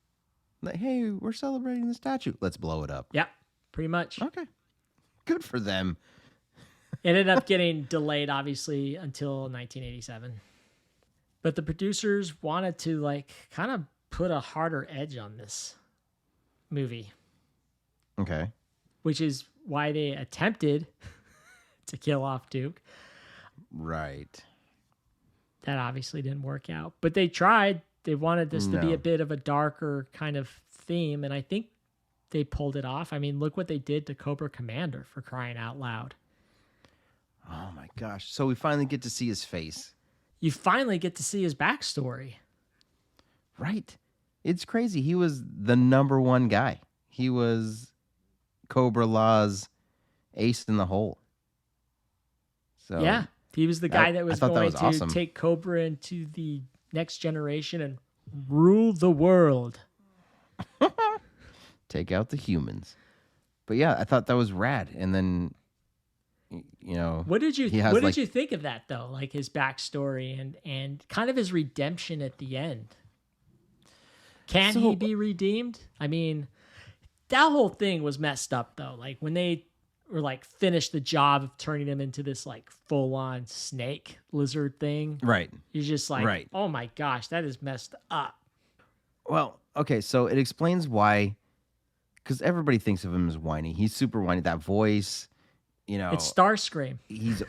like, hey, we're celebrating the statue. Let's blow it up. Yeah, pretty much. Okay. Good for them. It ended up getting delayed, obviously, until 1987. But the producers wanted to, like, kind of put a harder edge on this movie, Okay. which is why they attempted to kill off Duke. Right. That obviously didn't work out. But they tried. They wanted this to be No. a bit of a darker kind of theme, and I think they pulled it off. I mean, look what they did to Cobra Commander, for crying out loud. Oh my gosh. So we finally get to see his face. You finally get to see his backstory. Right. It's crazy. He was the number one guy. He was Cobra Law's ace in the hole. So Yeah, he was the guy that was thought that going was to awesome. take Cobra into the next generation and rule the world. take out the humans. But yeah, I thought that was rad. And then, What did you he has, What did like- you think of that though? Like his backstory and kind of his redemption at the end. Can So- he be redeemed? I mean, that whole thing was messed up though. Like when they were like finished the job of turning him into this like full on snake lizard thing. right. You're just like, Right. oh my gosh, that is messed up. Well, okay, so it explains why, because everybody thinks of him as whiny. He's super whiny. That voice, It's Starscream. he's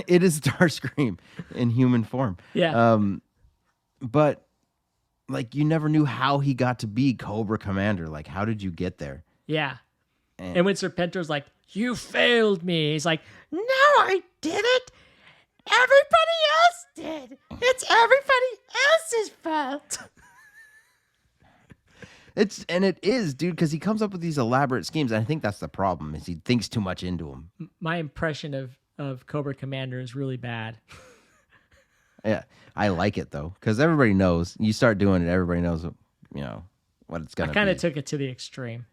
it is Starscream in human form. Yeah. But like you never knew how he got to be Cobra Commander. Like, how did you get there? Yeah. And when Serpentor's like, you failed me, he's like, no, I didn't. Everybody else did. It's everybody else's fault. It is, dude, because he comes up with these elaborate schemes. And I think that's the problem, is he thinks too much into them. My impression of Cobra Commander is really bad. Yeah, I like it though, because everybody knows. You start doing it, everybody knows, what it's I gonna be. kind of took it to the extreme.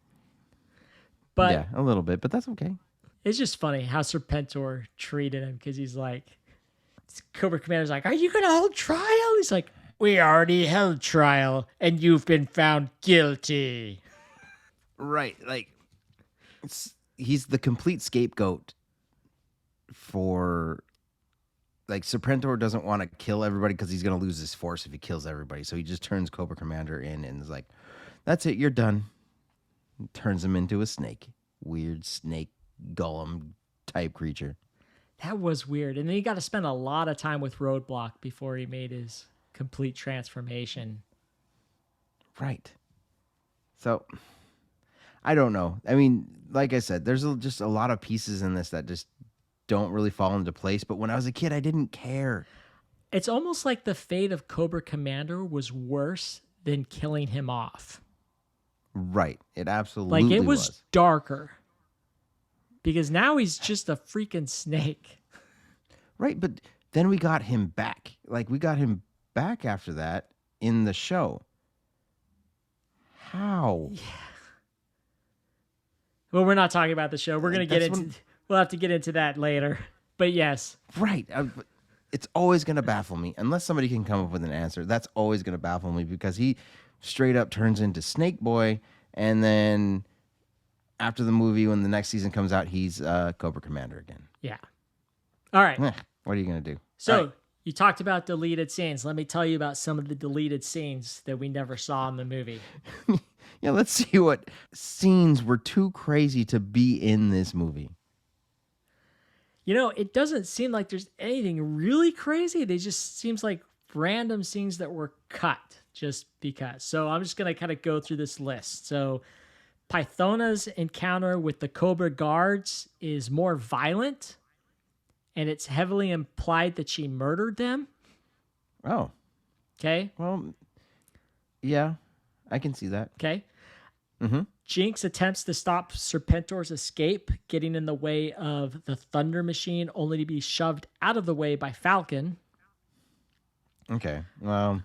But Yeah, a little bit, but that's okay. it's just funny how Serpentor treated him because he's like, Cobra Commander's like, are you going to hold trial? He's like, we already held trial and you've been found guilty. Right, like he's the complete scapegoat for. Like, Serpentor doesn't want to kill everybody because he's going to lose his force if he kills everybody. So he just turns Cobra Commander in and is like, that's it, you're done. Turns him into a snake. Weird snake golem type creature. That was weird. And then he got to spend a lot of time with Roadblock before he made his complete transformation. Right. So, I don't know. I mean, like I said, there's just a lot of pieces in this that just don't really fall into place. But when I was a kid, I didn't care. It's almost like the fate of Cobra Commander was worse than killing him off. Right. It absolutely Like, it was darker. Because now he's just a freaking snake. Right, but then we got him back. Like, we got him back after that in the show. How? Well, we're not talking about the show. We're going to get That's into... We'll have to get into that later. But yes. Right. It's always going to baffle me. Unless somebody can come up with an answer, that's always going to baffle me because he straight up turns into Snake Boy. And then after the movie, when the next season comes out, he's Cobra Commander again. Yeah. All right. What are you going to do? So, All right. you talked about deleted scenes. Let me tell you about some of the deleted scenes that we never saw in the movie. Yeah, let's see what scenes were too crazy to be in this movie. You know, it doesn't seem like there's anything really crazy. They just seems like random scenes that were cut just because. So I'm just going to kind of go through this list. So Pythona's encounter with the Cobra guards is more violent, and it's heavily implied that she murdered them. Oh, Okay. well, yeah, I can see that. Okay. Mm-hmm. Jinx attempts to stop Serpentor's escape, getting in the way of the Thunder Machine, only to be shoved out of the way by Falcon. Okay, well,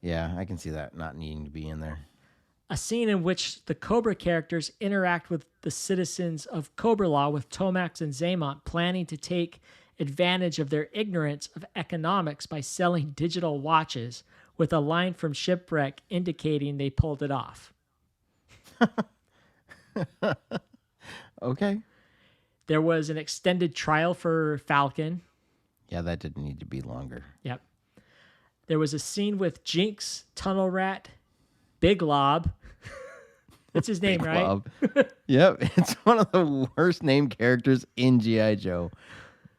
yeah, I can see that not needing to be in there. A scene in which the Cobra characters interact with the citizens of Cobra Law, with Tomax and Zaymont planning to take advantage of their ignorance of economics by selling digital watches, with a line from Shipwreck indicating they pulled it off. Okay. There was an extended trial for Falcon. Yeah, that didn't need to be longer. Yep. There was a scene with Jinx, Tunnel Rat, Big Lob. That's his name, Big right? Lob. Yep, it's one of the worst named characters in G.I. Joe.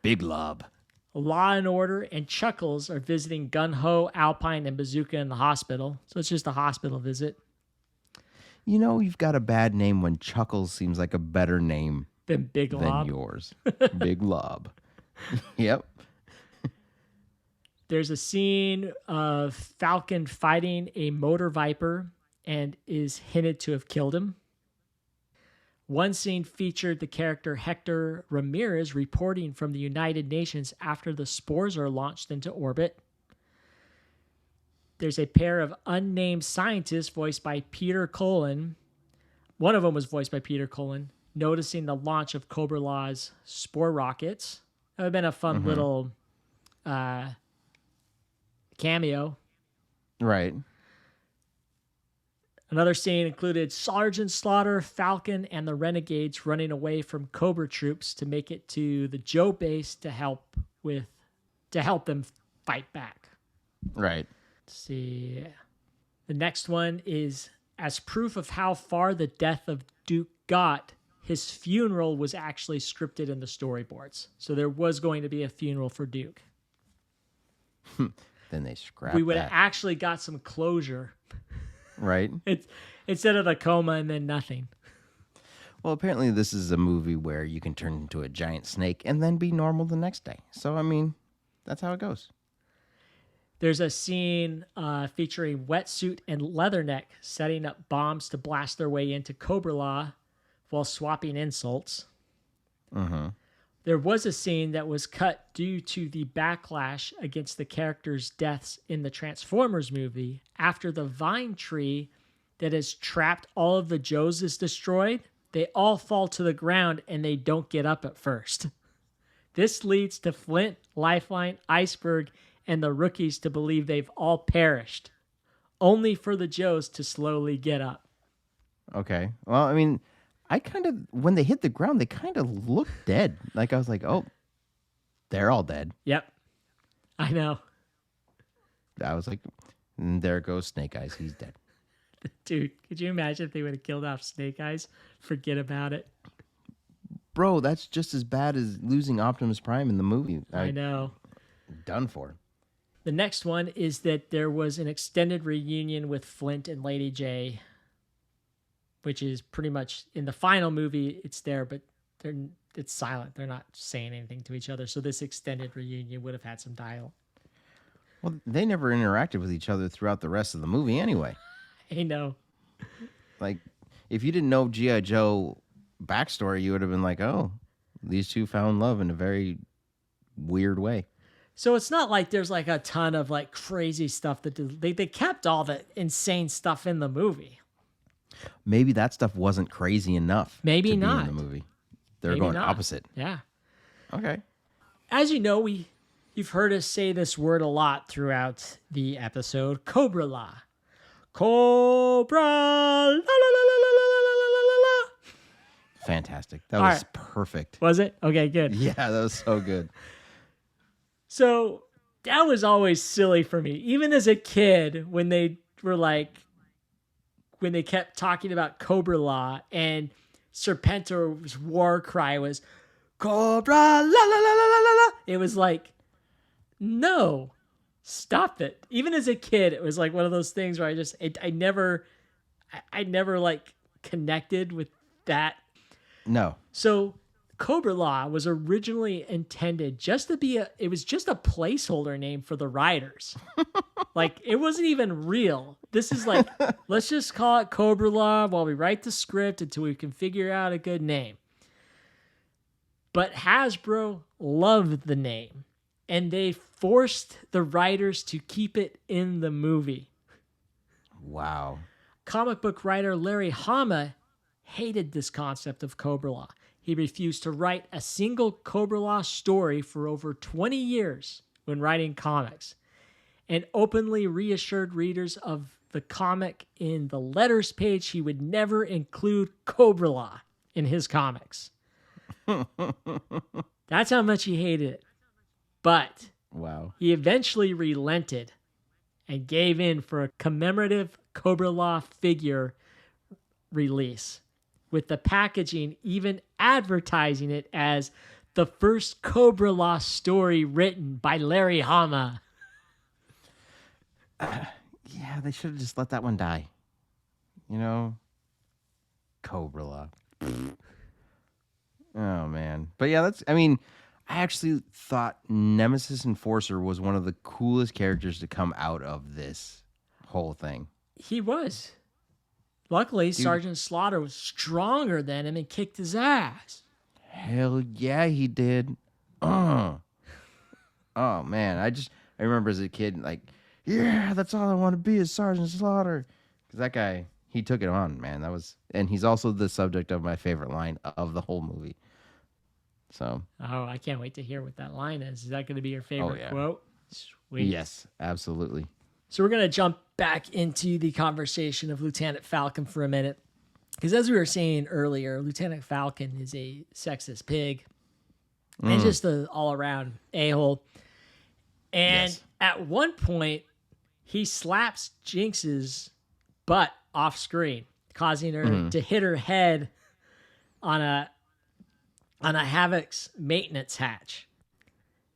Big Lob. Law and Order and Chuckles are visiting Gun Ho, Alpine, and Bazooka in the hospital. So it's just a hospital visit. You know, you've got a bad name when Chuckles seems like a better name Then Big Lob. than yours. Big Lob. Yep. There's a scene of Falcon fighting a motor viper and is hinted to have killed him. One scene featured the character Hector Ramirez reporting from the United Nations after the spores are launched into orbit. There's a pair of unnamed scientists voiced by Peter Cullen. One of them was voiced by Peter Cullen, noticing the launch of Cobra Law's spore rockets. That would have been a fun little cameo. Right. Another scene included Sergeant Slaughter, Falcon, and the Renegades running away from Cobra troops to make it to the Joe base to help them fight back. Right. Let's see. The next one is, as proof of how far the death of Duke got, his funeral was actually scripted in the storyboards. So there was going to be a funeral for Duke. Then they scrapped We would have that. actually got some closure. Right. It's instead of the coma and then nothing. Well, apparently this is a movie where you can turn into a giant snake and then be normal the next day. So, I mean, that's how it goes. There's a scene featuring Wetsuit and Leatherneck setting up bombs to blast their way into Cobra Law while swapping insults. Mm-hmm. There was a scene that was cut due to the backlash against the characters' deaths in the Transformers movie after the vine tree that has trapped all of the Joes is destroyed. They all fall to the ground and they don't get up at first. This leads to Flint, Lifeline, Iceberg, and the rookies to believe they've all perished, only for the Joes to slowly get up. Okay. Well, I mean, when they hit the ground, they kind of looked dead. Like, I was like, oh, they're all dead. Yep. I know. I was like, there goes Snake Eyes. He's dead. Dude, could you imagine if they would have killed off Snake Eyes? Forget about it. Bro, that's just as bad as losing Optimus Prime in the movie. I know. Done for. The next one is that there was an extended reunion with Flint and Lady J, which is pretty much in the final movie. It's there, but it's silent. They're not saying anything to each other. So this extended reunion would have had some dialogue. Well, they never interacted with each other throughout the rest of the movie anyway. I know. Like, if you didn't know G.I. Joe backstory, you would have been like, oh, these two found love in a very weird way. So it's not like there's like a ton of like crazy stuff that they kept all the insane stuff in the movie. Maybe that stuff wasn't crazy enough. Maybe to not. Be in the movie. They're Maybe going not. opposite. Yeah. Okay. As you know, you've heard us say this word a lot throughout the episode. Cobra La. Cobra la la la la la la la la la. Fantastic. That All was right. perfect. Was it? Okay, good. Yeah, that was so good. So that was always silly for me. Even as a kid, when they kept talking about Cobra Law and Serpentor's war cry was Cobra la la la la la la la. It was like, no, stop it. Even as a kid, it was like one of those things where I never like connected with that. No. So Cobra Law was originally intended just to be it was just a placeholder name for the riders. Like, it wasn't even real. This is like, let's just call it Cobra Law while we write the script until we can figure out a good name. But Hasbro loved the name, and they forced the writers to keep it in the movie. Wow. Comic book writer Larry Hama hated this concept of Cobra Law. he refused to write a single Cobra Law story for over 20 years when writing comics, and openly reassured readers of the comic in the letters page he would never include Cobra Law in his comics. That's how much he hated it. But Wow. he eventually relented and gave in for a commemorative Cobra Law figure release, with the packaging even advertising it as the first Cobra Law story written by Larry Hama. Yeah, they should have just let that one die. You know? Cobra Law. Oh, man. But yeah, I actually thought Nemesis Enforcer was one of the coolest characters to come out of this whole thing. He was. Luckily, Sergeant Slaughter was stronger than him and kicked his ass. Hell yeah, he did. Oh man, I remember as a kid, like, yeah, that's all I want to be is Sergeant Slaughter. Because that guy, he took it on, man. And he's also the subject of my favorite line of the whole movie. So. Oh, I can't wait to hear what that line is. Is that going to be your favorite quote? Sweet. Yes, absolutely. So we're going to jump back into the conversation of Lieutenant Falcon for a minute. Because as we were saying earlier, Lieutenant Falcon is a sexist pig. And just an all-around a-hole. And at one point, he slaps Jinx's butt off screen, causing her to hit her head on a Havoc's maintenance hatch.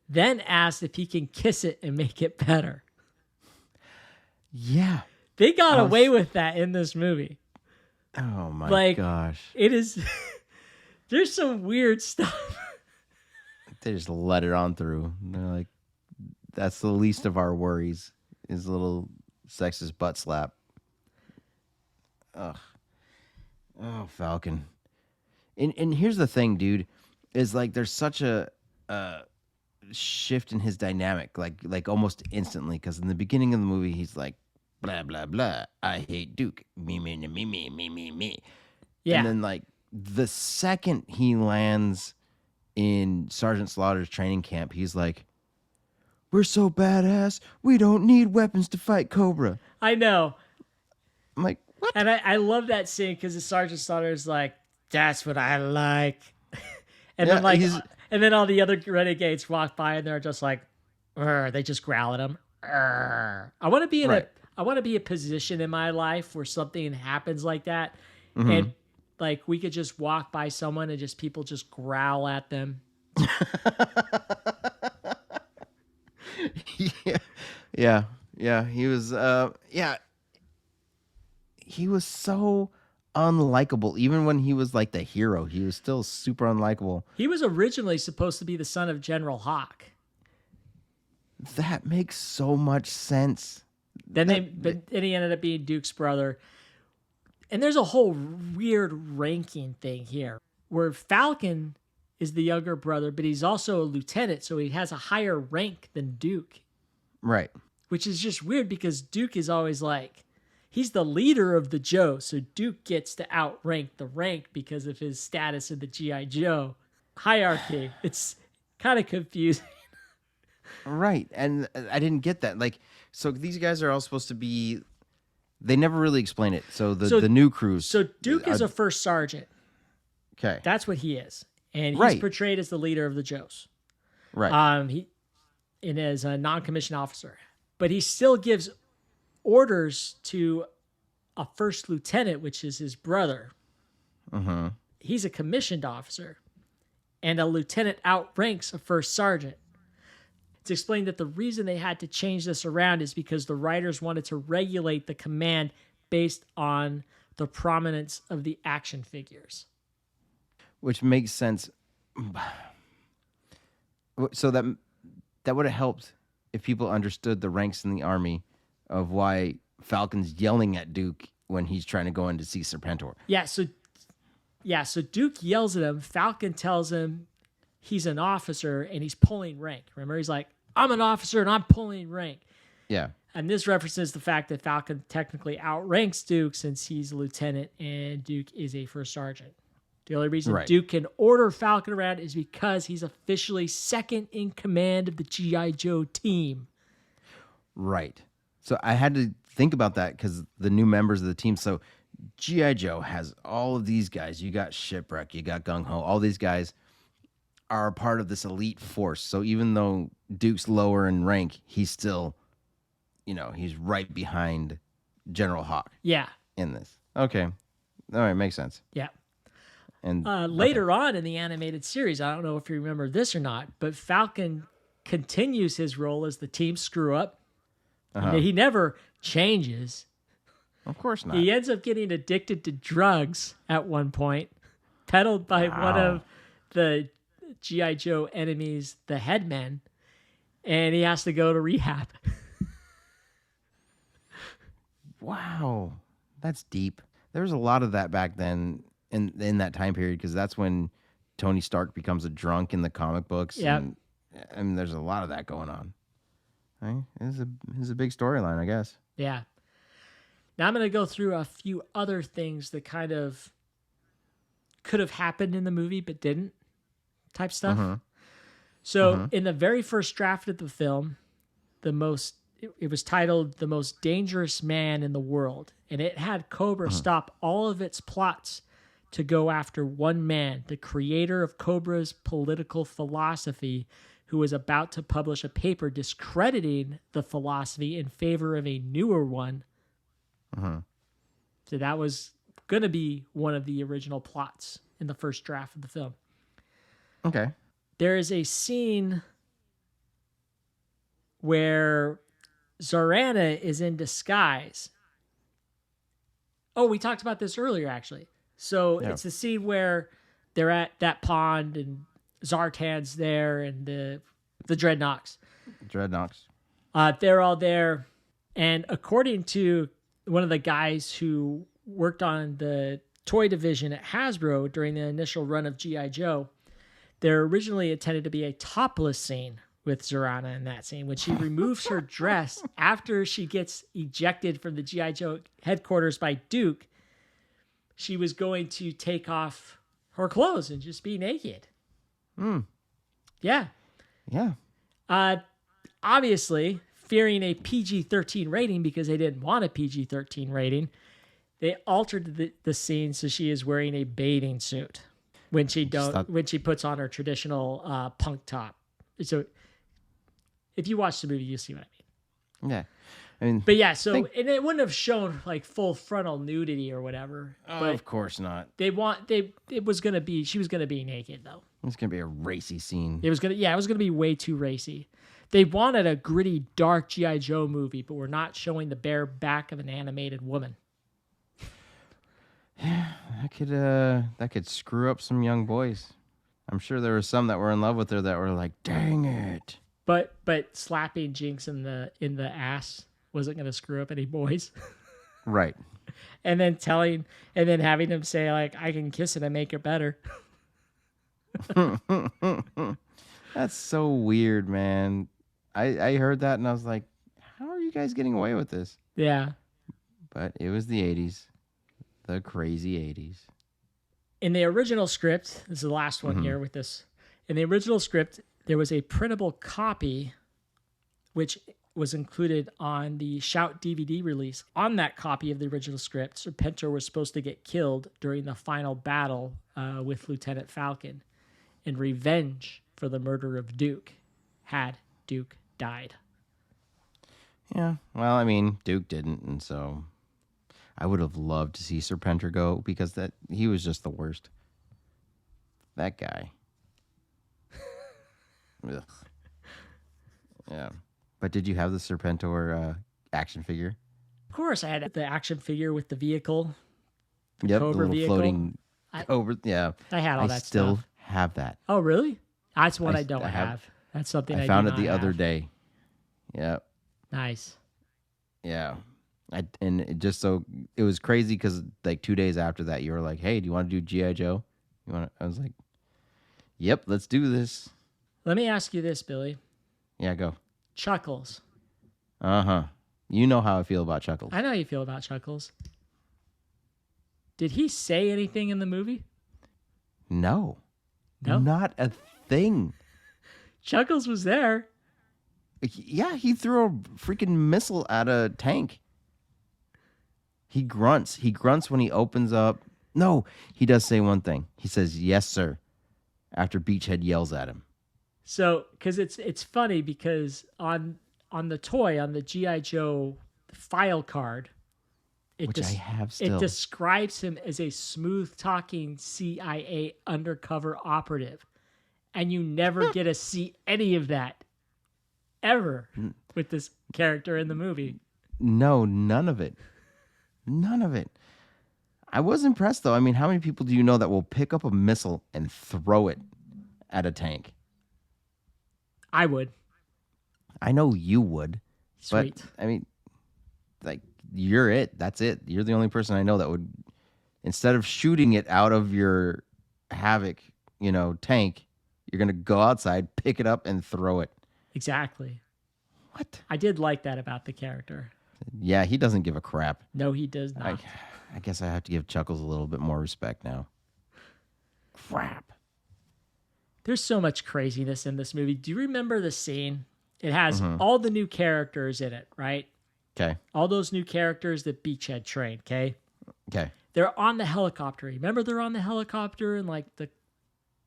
Then asked if he can kiss it and make it better. Yeah. They got away with that in this movie. Oh my gosh. It is there's some weird stuff. They just let it on through. They're like, that's the least of our worries, is a little sexist butt slap. Ugh. Oh, Falcon. And here's the thing, dude, is like there's such a shift in his dynamic, like almost instantly, because in the beginning of the movie he's like, blah blah blah, I hate Duke, me me me me me me me. Yeah. And then like the second he lands in Sergeant Slaughter's training camp, he's like, we're so badass, we don't need weapons to fight Cobra. I know. I'm like, what? And I love that scene because the Sergeant Slaughter is like, that's what I like. And then and then all the other renegades walk by and they're just like, they just growl at him. I want to be in a position in my life where something happens like that, and like we could just walk by someone and just people just growl at them. Yeah. He was, he was so unlikable. Even when he was like the hero, he was still super unlikable. He was originally supposed to be the son of General Hawk. That makes so much sense. Then he ended up being Duke's brother. And there's a whole weird ranking thing here where Falcon is the younger brother, but he's also a lieutenant, so he has a higher rank than Duke. Right. Which is just weird because Duke is always like, he's the leader of the Joe, so Duke gets to outrank the rank because of his status in the G.I. Joe hierarchy. It's kind of confusing. Right. And I didn't get that. Like, so these guys are all supposed to be, they never really explain it. So the new crews. So Duke is a first sergeant. Okay. That's what he is. And he's portrayed as the leader of the Joes. Right. He is a non-commissioned officer. But he still gives orders to a first lieutenant, which is his brother. Mm-hmm. He's a commissioned officer. And a lieutenant outranks a first sergeant. It's explained that the reason they had to change this around is because the writers wanted to regulate the command based on the prominence of the action figures. Which makes sense. So that would have helped if people understood the ranks in the army of why Falcon's yelling at Duke when he's trying to go in to see Serpentor. So Duke yells at him. Falcon tells him he's an officer and he's pulling rank. Remember, he's like, I'm an officer and I'm pulling rank. Yeah. And this references the fact that Falcon technically outranks Duke since he's a lieutenant and Duke is a first sergeant. The only reason Right. Duke can order Falcon around is because he's officially second in command of the G.I. Joe team. Right. So I had to think about that because the new members of the team. So G.I. Joe has all of these guys. You got Shipwreck, you got Gung Ho. All these guys are a part of this elite force. So even though Duke's lower in rank, he's still, he's right behind General Hawk Yeah. in this. Okay. All right. Makes sense. Yeah. And Later on in the animated series, I don't know if you remember this or not, but Falcon continues his role as the team screw up. He never changes. Of course not. He ends up getting addicted to drugs at one point, peddled by one of the G.I. Joe enemies, the Headmen, and he has to go to rehab. Wow. That's deep. There was a lot of that back then in that time period because that's when Tony Stark becomes a drunk in the comic books. Yep. And there's a lot of that going on. Right? It's a big storyline, I guess. Yeah. Now I'm going to go through a few other things that kind of could have happened in the movie but didn't type stuff. So in the very first draft of the film, it was titled The Most Dangerous Man in the World, and it had Cobra stop all of its plots to go after one man, the creator of Cobra's political philosophy, who was about to publish a paper discrediting the philosophy in favor of a newer one. So that was going to be one of the original plots in the first draft of the film. Okay. There is a scene where Zorana is in disguise. Oh, we talked about this earlier, actually. So it's the scene where they're at that pond and Zartan's there and the Dreadnoks. They're all there. And according to one of the guys who worked on the toy division at Hasbro during the initial run of G.I. Joe, there originally intended to be a topless scene with Zorana in that scene when she removes her dress after she gets ejected from the G.I. Joe headquarters by Duke. She was going to take off her clothes and just be naked. Yeah. Obviously, fearing a PG-13 rating because they didn't want a PG-13 rating, they altered the scene so she is wearing a bathing suit when she puts on her traditional punk top. So if you watch the movie, you see what I mean. Yeah. But yeah, and it wouldn't have shown like full frontal nudity or whatever. Oh, but of course not. she was gonna be naked though. It's gonna be a racy scene. It was gonna be way too racy. They wanted a gritty, dark G.I. Joe movie, but we're not showing the bare back of an animated woman. Yeah, that could screw up some young boys. I'm sure there were some that were in love with her that were like, "Dang it!" But slapping Jinx in the ass wasn't going to screw up any boys. Right. And then having him say like, "I can kiss it and make it better." That's so weird, man. I heard that and I was like, "How are you guys getting away with this?" Yeah. But it was the 80s. The crazy 80s. In the original script, this is the last one here with this. In the original script, there was a printable copy which was included on the Shout DVD release. On that copy of the original script, Serpentor was supposed to get killed during the final battle with Lieutenant Falcon in revenge for the murder of Duke, had Duke died. Yeah, well, I mean, Duke didn't, and so I would have loved to see Serpentor go because he was just the worst. That guy. Ugh. Yeah. But did you have the Serpentor action figure? Of course, I had the action figure with the vehicle. Yep, Cobra the little vehicle. floating Cobra. Yeah. I had all that still stuff. have that. Oh, really? That's what I don't I have. That's something I found do it the not other have. day. Yeah. Nice. Yeah. It was crazy because like 2 days after that, you were like, "Hey, do you want to do G.I. Joe?" I was like, "Yep, let's do this." Let me ask you this, Billy. Yeah, go. Chuckles. Uh-huh. You know how I feel about Chuckles. I know how you feel about Chuckles. Did he say anything in the movie? No. No? Not a thing. Chuckles was there. Yeah, he threw a freaking missile at a tank. He grunts. He grunts when he opens up. No, he does say one thing. He says, "Yes, sir," after Beachhead yells at him. So, because it's funny because on the toy, on the GI Joe file card, Which I have it still. describes him as a smooth talking CIA undercover operative, and you never get to see any of that ever with this character in the movie. No, none of it. None of it. I was impressed, though. I mean, how many people do you know that will pick up a missile and throw it at a tank? I would. I know you would. Sweet. But, I mean, like, you're it. That's it. You're the only person I know that would, instead of shooting it out of your Havoc, tank, you're going to go outside, pick it up, and throw it. Exactly. What? I did like that about the character. Yeah, he doesn't give a crap. No, he does not. I guess I have to give Chuckles a little bit more respect now. Crap. There's so much craziness in this movie. Do you remember the scene? It has all the new characters in it, right? Okay. All those new characters that Beachhead trained, okay? Okay. They're on the helicopter. Remember they're on the helicopter in like the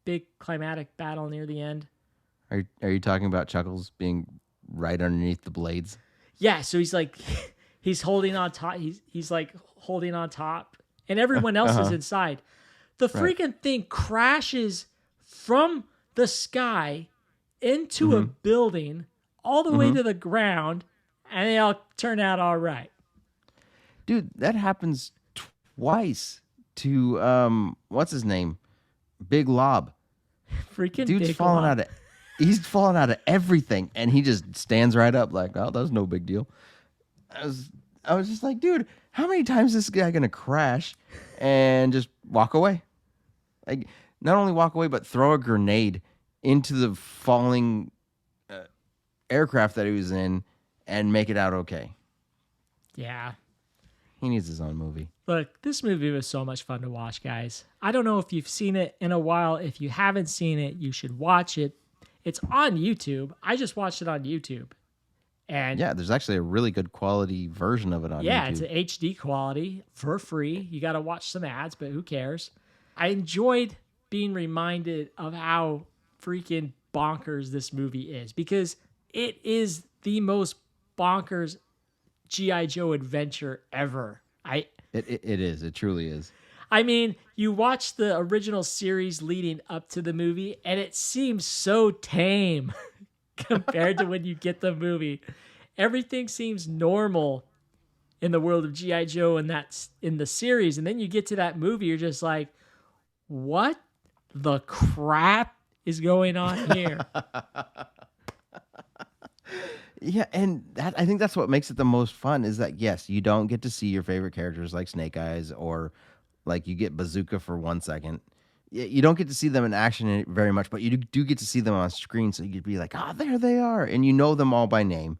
big climatic battle near the end? Are you talking about Chuckles being right underneath the blades? Yeah, so he's like he's holding on top. He's like holding on top and everyone else is inside. The freaking thing crashes from the sky into a building all the way to the ground, and they all turn out all right. Dude, that happens twice to what's his name? Big Lob. Freaking Dude's Big falling Lob. he's falling out of everything, and he just stands right up like, "Oh, that's no big deal." I was just like, dude, how many times is this guy gonna crash and just walk away? Like, not only walk away, but throw a grenade into the falling aircraft that he was in and make it out okay. Yeah. He needs his own movie. Look, this movie was so much fun to watch, guys. I don't know if you've seen it in a while. If you haven't seen it, you should watch it. It's on YouTube. I just watched it on YouTube. And yeah, there's actually a really good quality version of it on YouTube. Yeah, it's an HD quality for free. You got to watch some ads, but who cares? I enjoyed being reminded of how freaking bonkers this movie is, because it is the most bonkers G.I. Joe adventure ever. It is. It truly is. I mean, you watch the original series leading up to the movie, and it seems so tame compared to when you get the movie. Everything seems normal in the world of G.I. Joe, and that's in the series. And then you get to that movie, you're just like, what the crap is going on here? Yeah, and I think that's what makes it the most fun is that, yes, you don't get to see your favorite characters like Snake Eyes, or like you get Bazooka for 1 second. You don't get to see them in action very much, but you do get to see them on screen, so you'd be like, oh, there they are. And you know them all by name.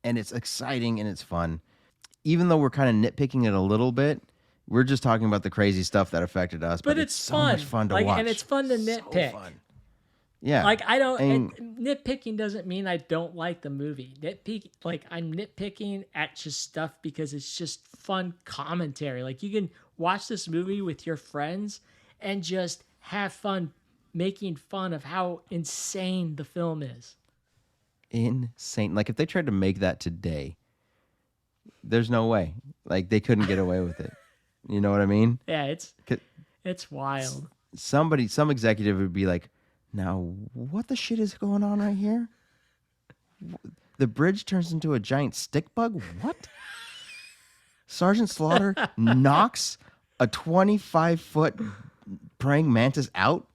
And it's exciting and it's fun. Even though we're kind of nitpicking it a little bit, we're just talking about the crazy stuff that affected us. But it's so much fun to watch. And it's fun to nitpick. So fun. Yeah. Like, nitpicking doesn't mean I don't like the movie. I'm nitpicking at just stuff because it's just fun commentary. Like, you can watch this movie with your friends and just have fun making fun of how insane the film is. Insane. Like, if they tried to make that today, there's no way. Like, they couldn't get away with it. You know what I mean? Yeah, it's wild. Some executive would be like, now, what the shit is going on right here? The bridge turns into a giant stick bug? What? Sergeant Slaughter knocks a 25-foot praying mantis out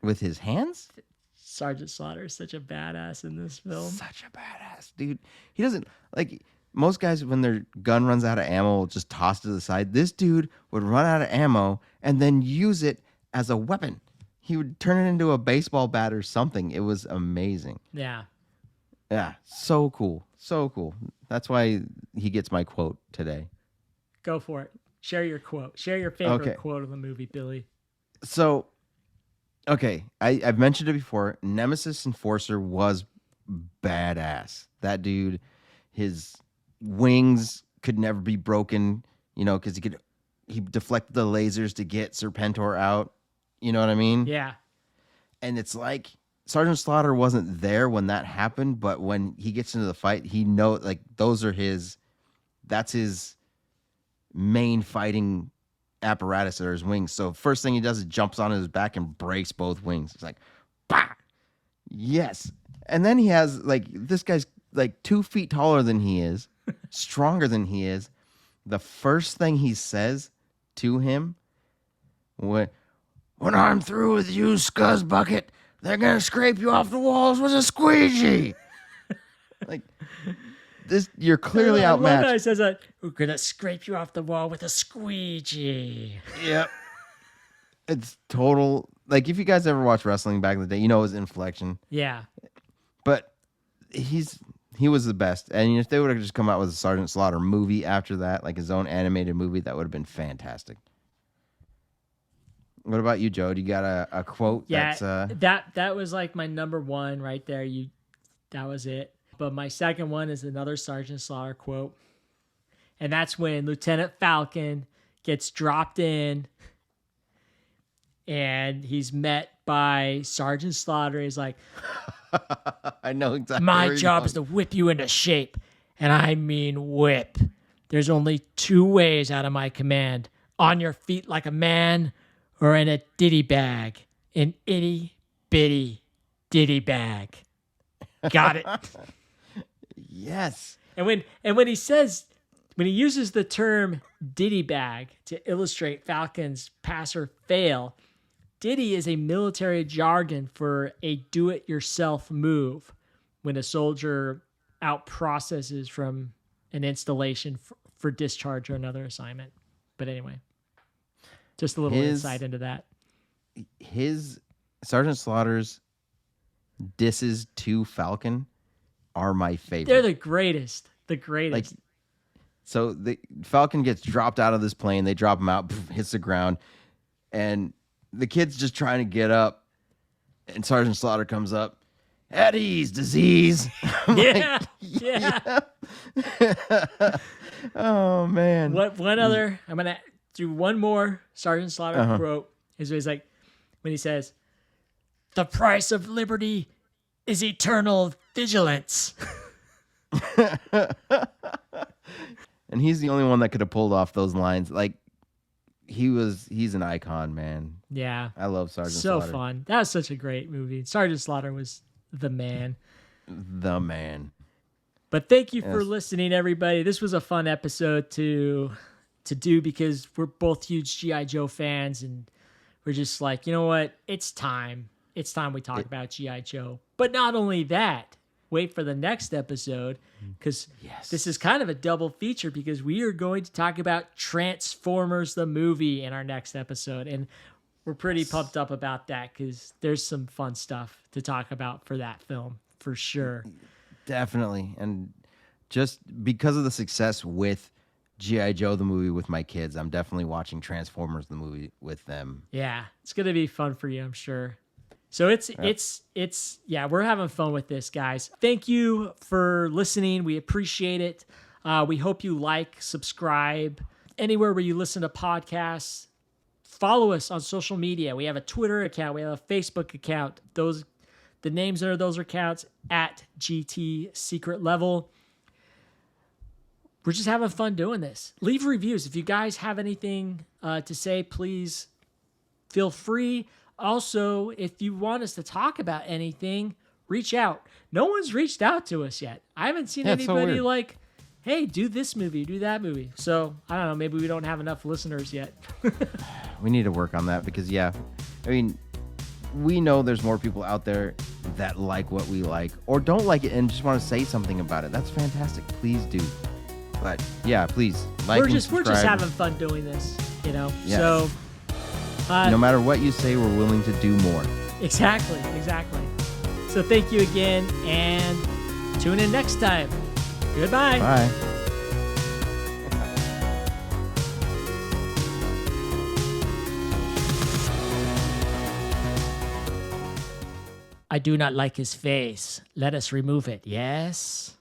with his hands? Sergeant Slaughter is such a badass in this film. Such a badass, dude. He doesn't, like, most guys, when their gun runs out of ammo, will just toss it to the side. This dude would run out of ammo and then use it as a weapon. He would turn it into a baseball bat or something. It was amazing. Yeah. Yeah. So cool. So cool. That's why he gets my quote today. Go for it. Share your quote. Share your favorite quote of the movie, Billy. So Okay, I've mentioned it before. Nemesis Enforcer was badass. That dude, his wings could never be broken, because he deflected the lasers to get Serpentor out. You know what I mean? Yeah. And it's like Sergeant Slaughter wasn't there when that happened, but when he gets into the fight, that's his main fighting apparatus or his wings. So first thing he does is jumps on his back and breaks both wings. It's like, bah! Yes. And then he has this guy's 2 feet taller than he is, stronger than he is. The first thing he says to him, when I'm through with you, Scuzz Bucket, they're gonna scrape you off the walls with a squeegee. This, you're clearly outmatched. I love how he says that. We're gonna scrape you off the wall with a squeegee. Yep. It's total. If you guys ever watched wrestling back in the day, his inflection. Yeah. But he was the best. And if they would have just come out with a Sergeant Slaughter movie after that, like his own animated movie, that would have been fantastic. What about you, Joe? Do you got a quote? Yeah, that was my number one right there. That was it. But my second one is another Sergeant Slaughter quote. And that's when Lieutenant Falcon gets dropped in and he's met by Sergeant Slaughter. He's like, I know exactly. My job is to whip you into shape. And I mean whip. There's only 2 ways out of my command. On your feet like a man or in a ditty bag. An itty bitty ditty bag. Got it. Yes. And when he uses the term ditty bag to illustrate Falcon's pass or fail, ditty is a military jargon for a do-it-yourself move when a soldier out-processes from an installation for discharge or another assignment. But anyway, just a little insight into that. His Sergeant Slaughter's disses to Falcon are my favorite. They're the greatest. The greatest. So the Falcon gets dropped out of this plane. They drop him out, hits the ground, and the kid's just trying to get up. And Sergeant Slaughter comes up. At ease, disease. Yeah. Yeah. Oh man. One other? I'm gonna do one more Sergeant Slaughter quote. He's like when he says, "The price of liberty is eternal vigilance." And he's the only one that could have pulled off those lines. He's an icon, man. Yeah. I love Sergeant Slaughter. So fun. That was such a great movie. Sergeant Slaughter was the man. The man. But thank you for listening, everybody. This was a fun episode to do because we're both huge G.I. Joe fans, and we're just like, you know what? It's time. It's time we talk about G.I. Joe. But not only that, wait for the next episode because this is kind of a double feature because we are going to talk about Transformers the movie in our next episode. And we're pretty pumped up about that because there's some fun stuff to talk about for that film for sure. Definitely. And just because of the success with G.I. Joe the movie with my kids, I'm definitely watching Transformers the movie with them. Yeah, it's going to be fun for you, I'm sure. So we're having fun with this, guys. Thank you for listening. We appreciate it. We hope you subscribe anywhere where you listen to podcasts. Follow us on social media. We have a Twitter account. We have a Facebook account. The names under those accounts at GT Secret Level. We're just having fun doing this. Leave reviews. If you guys have anything to say, please feel free. Also, if you want us to talk about anything, reach out. No one's reached out to us yet. I haven't seen anybody like, hey, do this movie, do that movie. So, I don't know, maybe we don't have enough listeners yet. We need to work on that because, we know there's more people out there that like what we like or don't like it and just want to say something about it. That's fantastic. Please do. But, please, we're just having fun doing this, Yes. So... no matter what you say, we're willing to do more. Exactly. So thank you again, and tune in next time. Goodbye. Bye. I do not like his face. Let us remove it. Yes?